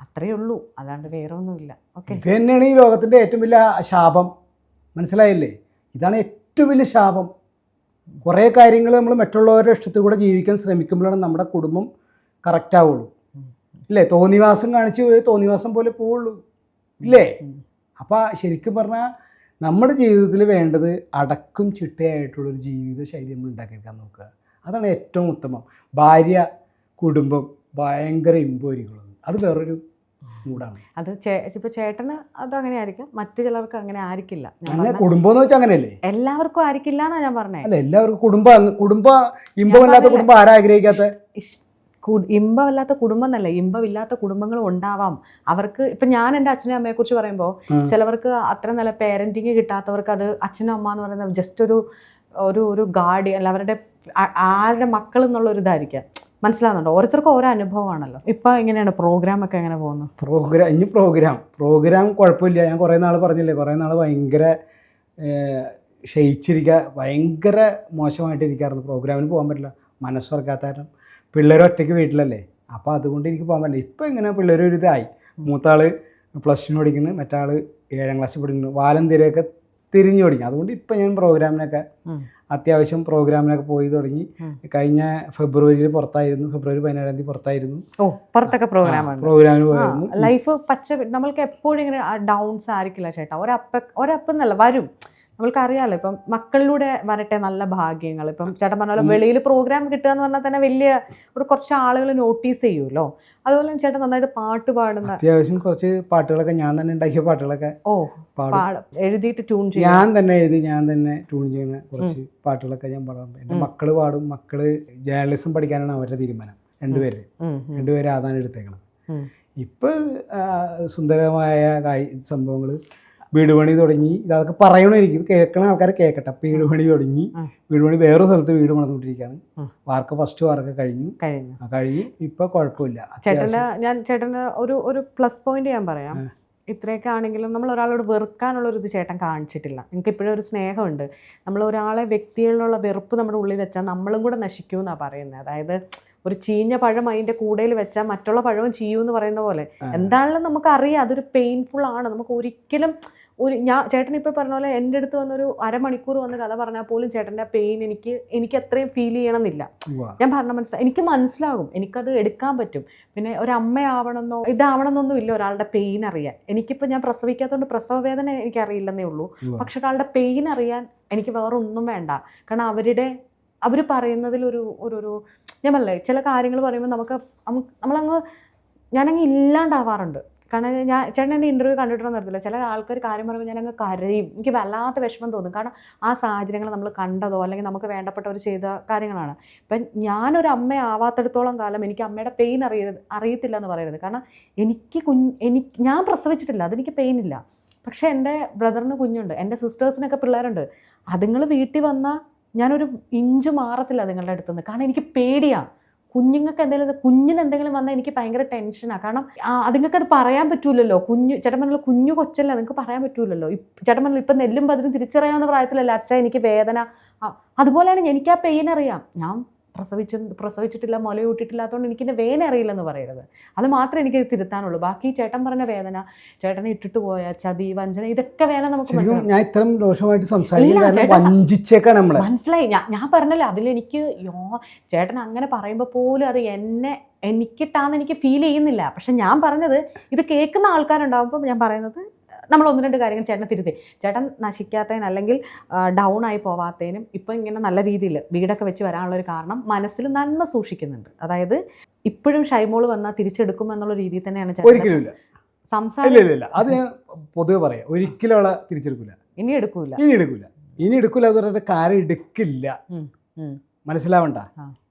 അത്രയേ ഉള്ളൂ, അല്ലാണ്ട് വേറെ ഒന്നുമില്ല. ഓക്കെ, ഇത് തന്നെയാണ് ഈ ലോകത്തിൻ്റെ ഏറ്റവും വലിയ ശാപം. മനസ്സിലായില്ലേ? ഇതാണ് ഏറ്റവും വലിയ ശാപം. കുറേ കാര്യങ്ങൾ നമ്മൾ മറ്റുള്ളവരുടെ ഇഷ്ടത്തിൽ കൂടെ ജീവിക്കാൻ ശ്രമിക്കുമ്പോഴാണ് നമ്മുടെ കുടുംബം കറക്റ്റ് ആവുള്ളൂ. ഇല്ലേ? തോന്നിവാസം കാണിച്ച് പോയി തോന്നിവാസം പോലെ പോവുള്ളൂ, ഇല്ലേ? അപ്പോൾ ശരിക്കും പറഞ്ഞാൽ നമ്മുടെ ജീവിതത്തിൽ വേണ്ടത് അടക്കും ചിട്ടയായിട്ടുള്ളൊരു ജീവിത ശൈലി നമ്മൾ ഉണ്ടാക്കിയെടുക്കാൻ നോക്കുക. അതാണ് ഏറ്റവും ഉത്തമം. ഭാര്യ, കുടുംബം ഭയങ്കര ഇമ്പോരിക്കുള്ളത്, അത് വേറൊരു മൂടാണ്. അത് ഇപ്പോൾ ചേട്ടന് അതങ്ങനെ ആയിരിക്കും, മറ്റു ചിലർക്ക് അങ്ങനെ ആയിരിക്കില്ല. കുടുംബം എന്ന് വെച്ചാൽ അങ്ങനെയല്ലേ? എല്ലാവർക്കും ആയിരിക്കില്ല എന്നാണ് ഞാൻ പറഞ്ഞത്. അല്ല, എല്ലാവർക്കും കുടുംബം ഇമ്പമില്ലാത്ത കുടുംബം ആരാ ആഗ്രഹിക്കാത്ത? ഇമ്പമില്ലാത്ത കുടുംബം എന്നല്ല, ഇമ്പമില്ലാത്ത കുടുംബങ്ങളും ഉണ്ടാവാം അവർക്ക്. ഇപ്പം ഞാൻ എൻ്റെ അച്ഛനും അമ്മയെക്കുറിച്ച് പറയുമ്പോൾ ചിലവർക്ക് അത്ര നല്ല പേരൻറ്റിങ് കിട്ടാത്തവർക്ക് അത് അച്ഛനും അമ്മ എന്ന് പറയുന്നത് ജസ്റ്റ് ഒരു ഗാർഡിയൻ അല്ല, ആരുടെ മക്കൾ എന്നുള്ളൊരു ഇതായിരിക്കാം. മനസ്സിലാകുന്നുണ്ടോ? ഓരോരുത്തർക്കും ഓരോ അനുഭവമാണല്ലോ. ഇപ്പം എങ്ങനെയാണ് പ്രോഗ്രാമൊക്കെ എങ്ങനെ പോകുന്നു? പ്രോഗ്രാം കുഴപ്പമില്ല. ഞാൻ കുറേ നാൾ പറഞ്ഞില്ലേ, കുറേ നാൾ ഭയങ്കര ക്ഷയിച്ചിരിക്കുക, ഭയങ്കര മോശമായിട്ടിരിക്കാറുണ്ട്. പ്രോഗ്രാമിന് പോകാൻ പറ്റില്ല, മനസ്സുറക്കാത്ത കാരണം. പിള്ളേർ ഒറ്റയ്ക്ക് വീട്ടിലല്ലേ, അപ്പോൾ അതുകൊണ്ട് എനിക്ക് പോകാൻ പറ്റില്ല. ഇപ്പം ഇങ്ങനെ പിള്ളേർ ഒരു ഇതായി, മൂത്താൾ +2 പഠിക്കുന്നു, മറ്റാൾ 7ാം ക്ലാസ്സിൽ പഠിക്കുന്നു, വാലം തിരയൊക്കെ തിരിഞ്ഞു തുടങ്ങി. അതുകൊണ്ട് ഇപ്പം ഞാൻ അത്യാവശ്യം പ്രോഗ്രാമിനൊക്കെ പോയി തുടങ്ങി. കഴിഞ്ഞ ഫെബ്രുവരിയിൽ പുറത്തായിരുന്നു, ഫെബ്രുവരി 17-ാം തീയതി പുറത്തായിരുന്നു. പുറത്തൊക്കെ പ്രോഗ്രാമിന് പോയിരുന്നു. ലൈഫ് നമ്മൾക്ക് എപ്പോഴും ഇങ്ങനെ ഡൗൺസ് ആയിരിക്കില്ല ചേട്ടാ. ഒരപ്പെന്നല്ല വരും, നമ്മൾക്കറിയാമല്ലോ. ഇപ്പം മക്കളിലൂടെ വരട്ടെ നല്ല ഭാഗ്യങ്ങൾ. ഇപ്പം ചേട്ടൻ പറഞ്ഞാലും വെളിയിൽ പ്രോഗ്രാം കിട്ടുക എന്ന് പറഞ്ഞാൽ തന്നെ വലിയ കുറച്ച് ആളുകൾ നോട്ടീസ് ചെയ്യുമല്ലോ. അതുപോലെ ചേട്ടൻ നന്നായിട്ട് പാട്ട് പാടുന്ന, അത്യാവശ്യം കുറച്ച് പാട്ടുകളൊക്കെ ഞാൻ തന്നെ ഉണ്ടാക്കിയ പാട്ടുകളൊക്കെ എഴുതിയിട്ട് ട്യൂൺ ചെയ്യും. ഞാൻ തന്നെ എഴുതി ഞാൻ തന്നെ ട്യൂൺ ചെയ്യുന്ന കുറച്ച് പാട്ടുകളൊക്കെ ഞാൻ പാടാറുണ്ട്. എൻ്റെ മക്കള് പാടും. മക്കള് ജേർണലിസം പഠിക്കാനാണ് അവരുടെ തീരുമാനം. രണ്ടുപേരെ അതാണ് എടുത്തേക്കണം. ഇപ്പം സുന്ദരമായ സംഭവങ്ങൾ, വീട് പണി തുടങ്ങി. ഇതൊക്കെ പറയണോ, എനിക്ക് ഇത് കേൾക്കണ ആൾക്കാരെ കേൾക്കട്ടെ. അപ്പം വീട് പണി തുടങ്ങി, വീട് പണി വേറൊരു സ്ഥലത്ത് വീട് പണിതുകൊണ്ടിരിക്കുകയാണ്. ഫസ്റ്റ് വാർക്ക് കഴിഞ്ഞു. ഇപ്പം കുഴപ്പമില്ല. ചേട്ടന് ഒരു പ്ലസ് പോയിന്റ് ഞാൻ പറയാം. ഇത്രയൊക്കെ ആണെങ്കിലും നമ്മൾ ഒരാളോട് വെറുക്കാനുള്ളൊരിത് ചേട്ടൻ കാണിച്ചിട്ടില്ല. നിങ്ങൾക്ക് ഇപ്പോഴും ഒരു സ്നേഹമുണ്ട്. നമ്മൾ ഒരാളെ വ്യക്തികളിലുള്ള വെറുപ്പ് നമ്മുടെ ഉള്ളിൽ വെച്ചാൽ നമ്മളും കൂടെ നശിക്കുമെന്നാണ് പറയുന്നത്. അതായത് ഒരു ചീഞ്ഞ പഴം അതിൻ്റെ കൂടയിൽ വെച്ചാൽ മറ്റുള്ള പഴവും ചീയുമെന്ന് പറയുന്ന പോലെ എന്താണെങ്കിലും നമുക്കറിയാം അതൊരു പെയിൻഫുൾ ആണ്. നമുക്ക് ഒരിക്കലും ചേട്ടൻ ഇപ്പോൾ പറഞ്ഞ പോലെ എൻ്റെ അടുത്ത് വന്നൊരു അരമണിക്കൂർ വന്ന് കഥ പറഞ്ഞാൽ പോലും ചേട്ടൻ്റെ പെയിൻ എനിക്ക് അത്രയും ഫീൽ ചെയ്യണമെന്നില്ല. ഞാൻ പറഞ്ഞ എനിക്ക് മനസ്സിലാകും, എനിക്കത് എടുക്കാൻ പറ്റും. പിന്നെ ഒരമ്മയാവണമെന്നോ ഇതാവണമെന്നൊന്നും ഇല്ല ഒരാളുടെ പെയിൻ അറിയാൻ. എനിക്കിപ്പോൾ ഞാൻ പ്രസവിക്കാത്തതുകൊണ്ട് പ്രസവ വേദന എനിക്കറിയില്ലെന്നേ ഉള്ളൂ. പക്ഷെ ഒരാളുടെ പെയിൻ അറിയാൻ എനിക്ക് വേറെ ഒന്നും വേണ്ട. കാരണം അവർ പറയുന്നതിൽ ഒരു ഞാൻ പറഞ്ഞില്ലേ, ചില കാര്യങ്ങൾ പറയുമ്പോൾ ഞാനങ്ങ് ഇല്ലാണ്ടാവാറുണ്ട്. കാരണം ചേട്ടൻ എൻ്റെ ഇൻ്റർവ്യൂ കണ്ടിട്ടുണ്ടെന്ന് അറിയത്തില്ല, ചില ആൾക്കാർ കാര്യം പറയുമ്പോൾ ഞാനങ്ങ് കരയും. എനിക്ക് വല്ലാത്ത വിഷമം തോന്നും. കാരണം ആ സാഹചര്യങ്ങൾ നമ്മൾ കണ്ടതോ അല്ലെങ്കിൽ നമുക്ക് വേണ്ടപ്പെട്ടവർ ചെയ്ത കാര്യങ്ങളാണ്. ഇപ്പം ഞാനൊരു അമ്മയാവാത്തിടത്തോളം കാലം എനിക്ക് അമ്മയുടെ പെയിൻ അറിയത്തില്ല എന്ന് പറയരുത്. കാരണം ഞാൻ പ്രസവിച്ചിട്ടില്ല, അതെനിക്ക് പെയിനില്ല. പക്ഷേ എൻ്റെ ബ്രദറിന് കുഞ്ഞുണ്ട്, എൻ്റെ സിസ്റ്റേഴ്സിനൊക്കെ പിള്ളേരുണ്ട്. അതുങ്ങൾ വീട്ടിൽ വന്നാൽ ഞാനൊരു ഇഞ്ച് മാറത്തില്ല അതുങ്ങളുടെ അടുത്തുനിന്ന്. കാരണം എനിക്ക് പേടിയാണ്. കുഞ്ഞിന് എന്തെങ്കിലും വന്നാൽ എനിക്ക് ഭയങ്കര ടെൻഷനാണ്. കാരണം അതുങ്ങൾക്ക് അത് പറയാൻ പറ്റൂലല്ലോ. ചേട്ടൻ പറഞ്ഞല്ലോ കുഞ്ഞു കൊച്ചല്ല, നിങ്ങൾക്ക് പറയാൻ പറ്റൂലല്ലോ. ചേട്ടൻ പറഞ്ഞല്ലോ ഇപ്പം നെല്ലും പതിരും തിരിച്ചറിയാവുന്ന പ്രായത്തിലല്ല അച്ഛാ എനിക്ക് വേദന. അതുപോലെയാണ് എനിക്ക് ആ പെയിൻ അറിയാം. ഞാൻ പ്രസവിച്ചിട്ടില്ല, മുലയൂട്ടിട്ടില്ലാത്തതുകൊണ്ട് എനിക്കിൻ്റെ വേദന അറിയില്ലെന്ന് പറയരുത്. അത് മാത്രമേ എനിക്ക് തിരുത്താനുള്ളൂ. ബാക്കി ചേട്ടൻ പറഞ്ഞ വേദന, ചേട്ടനെ ഇട്ടിട്ട് പോയ ചതി, വഞ്ചന, ഇതൊക്കെ വേദന നമുക്ക് മനസ്സിലായി. ഞാൻ പറഞ്ഞല്ലോ അതിലെനിക്ക് ചേട്ടൻ അങ്ങനെ പറയുമ്പോൾ പോലും അത് എനിക്കിട്ടാന്ന് എനിക്ക് ഫീൽ ചെയ്യുന്നില്ല. പക്ഷെ ഞാൻ പറഞ്ഞത് ഇത് കേൾക്കുന്ന ആൾക്കാരുണ്ടാകുമ്പോൾ ഞാൻ പറയുന്നത് നമ്മൾ 1-2 കാര്യങ്ങൾ ചേട്ടനെ തിരുത്തി. ചേട്ടൻ നശിക്കാത്തതിന് അല്ലെങ്കിൽ ഡൗൺ ആയി പോവാത്തതിനും ഇപ്പം ഇങ്ങനെ നല്ല രീതിയിൽ വീടൊക്കെ വെച്ച് വരാനുള്ളൊരു കാരണം മനസ്സിൽ നന്മ സൂക്ഷിക്കുന്നുണ്ട്. അതായത് ഇപ്പോഴും ഷൈമോള് വന്നാൽ തിരിച്ചെടുക്കും എന്നുള്ള രീതിയിൽ തന്നെയാണ് ചേട്ടൻ സംസാരിക്കില്ല. അത് ഞാൻ പൊതുവെ പറയാം, ഒരിക്കലും അവളെ തിരിച്ചെടുക്കില്ല. ഇനി എടുക്കില്ല അതുകൊണ്ട് കാര്യം എടുക്കില്ല. മനസ്സിലാവണ്ട.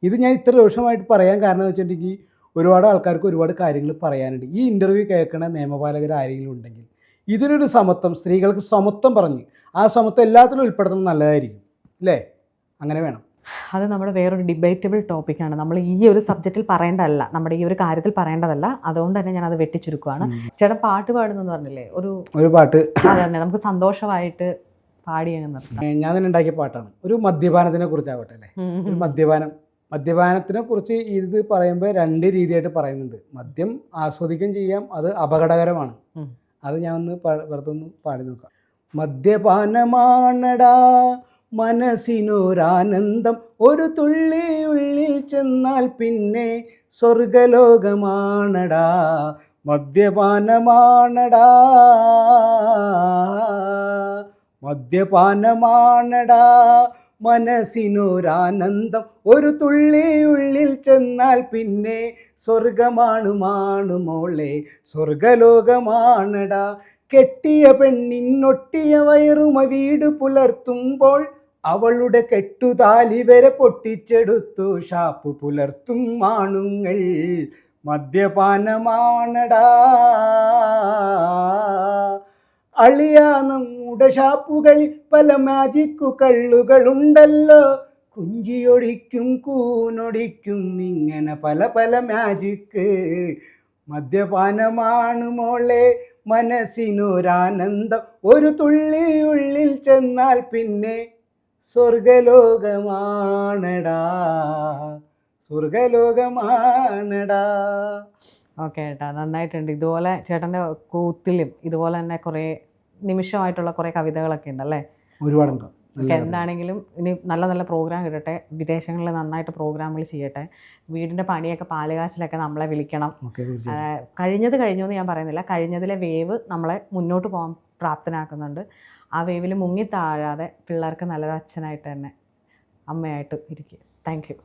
ഇത് ഞാൻ ഇത്ര ദോഷമായിട്ട് പറയാൻ കാരണം എന്ന് വെച്ചിട്ടുണ്ടെങ്കിൽ ഒരുപാട് ആൾക്കാർക്ക് ഒരുപാട് കാര്യങ്ങൾ പറയാനുണ്ട്. ഈ ഇൻ്റർവ്യൂ കേൾക്കണ നിയമപാലകർ ആരെങ്കിലും ഉണ്ടെങ്കിൽ ഇതിനൊരു സമത്വം, സ്ത്രീകൾക്ക് സമത്വം പറഞ്ഞ് ആ സമത്വം എല്ലാത്തിലും ഉൾപ്പെടുത്തുന്നത് നല്ലതായിരിക്കും അല്ലേ? അങ്ങനെ വേണം. അത് നമ്മുടെ വേറൊരു ഡിബേറ്റബിൾ ടോപ്പിക്കാണ്. നമ്മൾ ഈ ഒരു സബ്ജക്റ്റിൽ പറയേണ്ടതല്ല, നമ്മുടെ ഈ ഒരു കാര്യത്തിൽ പറയേണ്ടതല്ല. അതുകൊണ്ട് തന്നെ ഞാനത് വെട്ടിച്ചുരുക്കുവാണ്. ചേട്ടൻ പാട്ട് പാടുന്നെന്ന് പറഞ്ഞില്ലേ, ഒരു പാട്ട് അതന്നെ നമുക്ക് സന്തോഷമായിട്ട് പാടി അങ്ങ് നിർത്താം. ഞാൻ തന്നെ ഉണ്ടാക്കിയ പാട്ടാണ്. ഒരു മദ്യപാനത്തിനെ കുറിച്ചാവട്ടെ അല്ലേ? ഒരു മദ്യപാനത്തിനെ കുറിച്ച് ഇത് പറയുമ്പോൾ 2 രീതിയായിട്ട് പറയുന്നുണ്ട്. മദ്യം ആസ്വദിക്കുകയും ചെയ്യാം, അത് അപകടകരമാണ്. അത് ഞാൻ വെറുതെ ഒന്ന് പാടി നോക്കാം. മദ്യപാനമാണടാ മനസ്സിനൊരാനന്ദം, ഒരു തുള്ളി ഉള്ളിൽ ചെന്നാൽ പിന്നെ സ്വർഗലോകമാണടാ. മദ്യപാനമാണടാ മനസ്സിനൊരാനന്ദം, ഒരു തുള്ളി ഉള്ളിൽ ചെന്നാൽ പിന്നെ സ്വർഗമാണ് മോളെ, സ്വർഗലോകമാണടാ. കെട്ടിയ പെണ്ണിനൊട്ടിയ വയറുമ വീട് പുലർത്തുമ്പോൾ അവളുടെ കെട്ടുതാലി വരെ പൊട്ടിച്ചെടുത്തു ഷാപ്പ് പുലർത്തും ആണുങ്ങൾ. മദ്യപാനമാണടാ അളിയാ, നമ്മുടെ ഷാപ്പുകളിൽ പല മാജിക്കു കള്ളുകളുണ്ടല്ലോ. കുഞ്ചിയൊടിക്കും കൂനൊടിക്കും ഇങ്ങനെ പല മാജിക്ക്. മദ്യപാനമാണ് മോളെ മനസ്സിനൊരാനന്ദം, ഒരു തുള്ളി ഉള്ളിൽ ചെന്നാൽ പിന്നെ സ്വർഗലോകമാണടാ. ഓക്കെ ഏട്ടാ, നന്നായിട്ടുണ്ട്. ഇതുപോലെ ചേട്ടൻ്റെ കൂത്തിലും ഇതുപോലെ തന്നെ കുറേ നിമിഷമായിട്ടുള്ള കുറേ കവിതകളൊക്കെ ഉണ്ടല്ലേ? ഒരുപാടുണ്ട്. എന്താണെങ്കിലും ഇനി നല്ല നല്ല പ്രോഗ്രാം കിട്ടട്ടെ, വിദേശങ്ങളിൽ നന്നായിട്ട് പ്രോഗ്രാമുകൾ ചെയ്യട്ടെ. വീടിൻ്റെ പണിയൊക്കെ പാലുകാശിലൊക്കെ നമ്മളെ വിളിക്കണം. കഴിഞ്ഞത് കഴിഞ്ഞു എന്ന് ഞാൻ പറയുന്നില്ല, കഴിഞ്ഞതിലെ വേവ് നമ്മളെ മുന്നോട്ട് പോകാൻ പ്രാപ്തനാക്കുന്നുണ്ട്. ആ വേവിൽ മുങ്ങി താഴാതെ പിള്ളേർക്ക് നല്ലൊരു അച്ഛനായിട്ട് തന്നെ അമ്മയായിട്ട് ഇരിക്കുക. Thank you.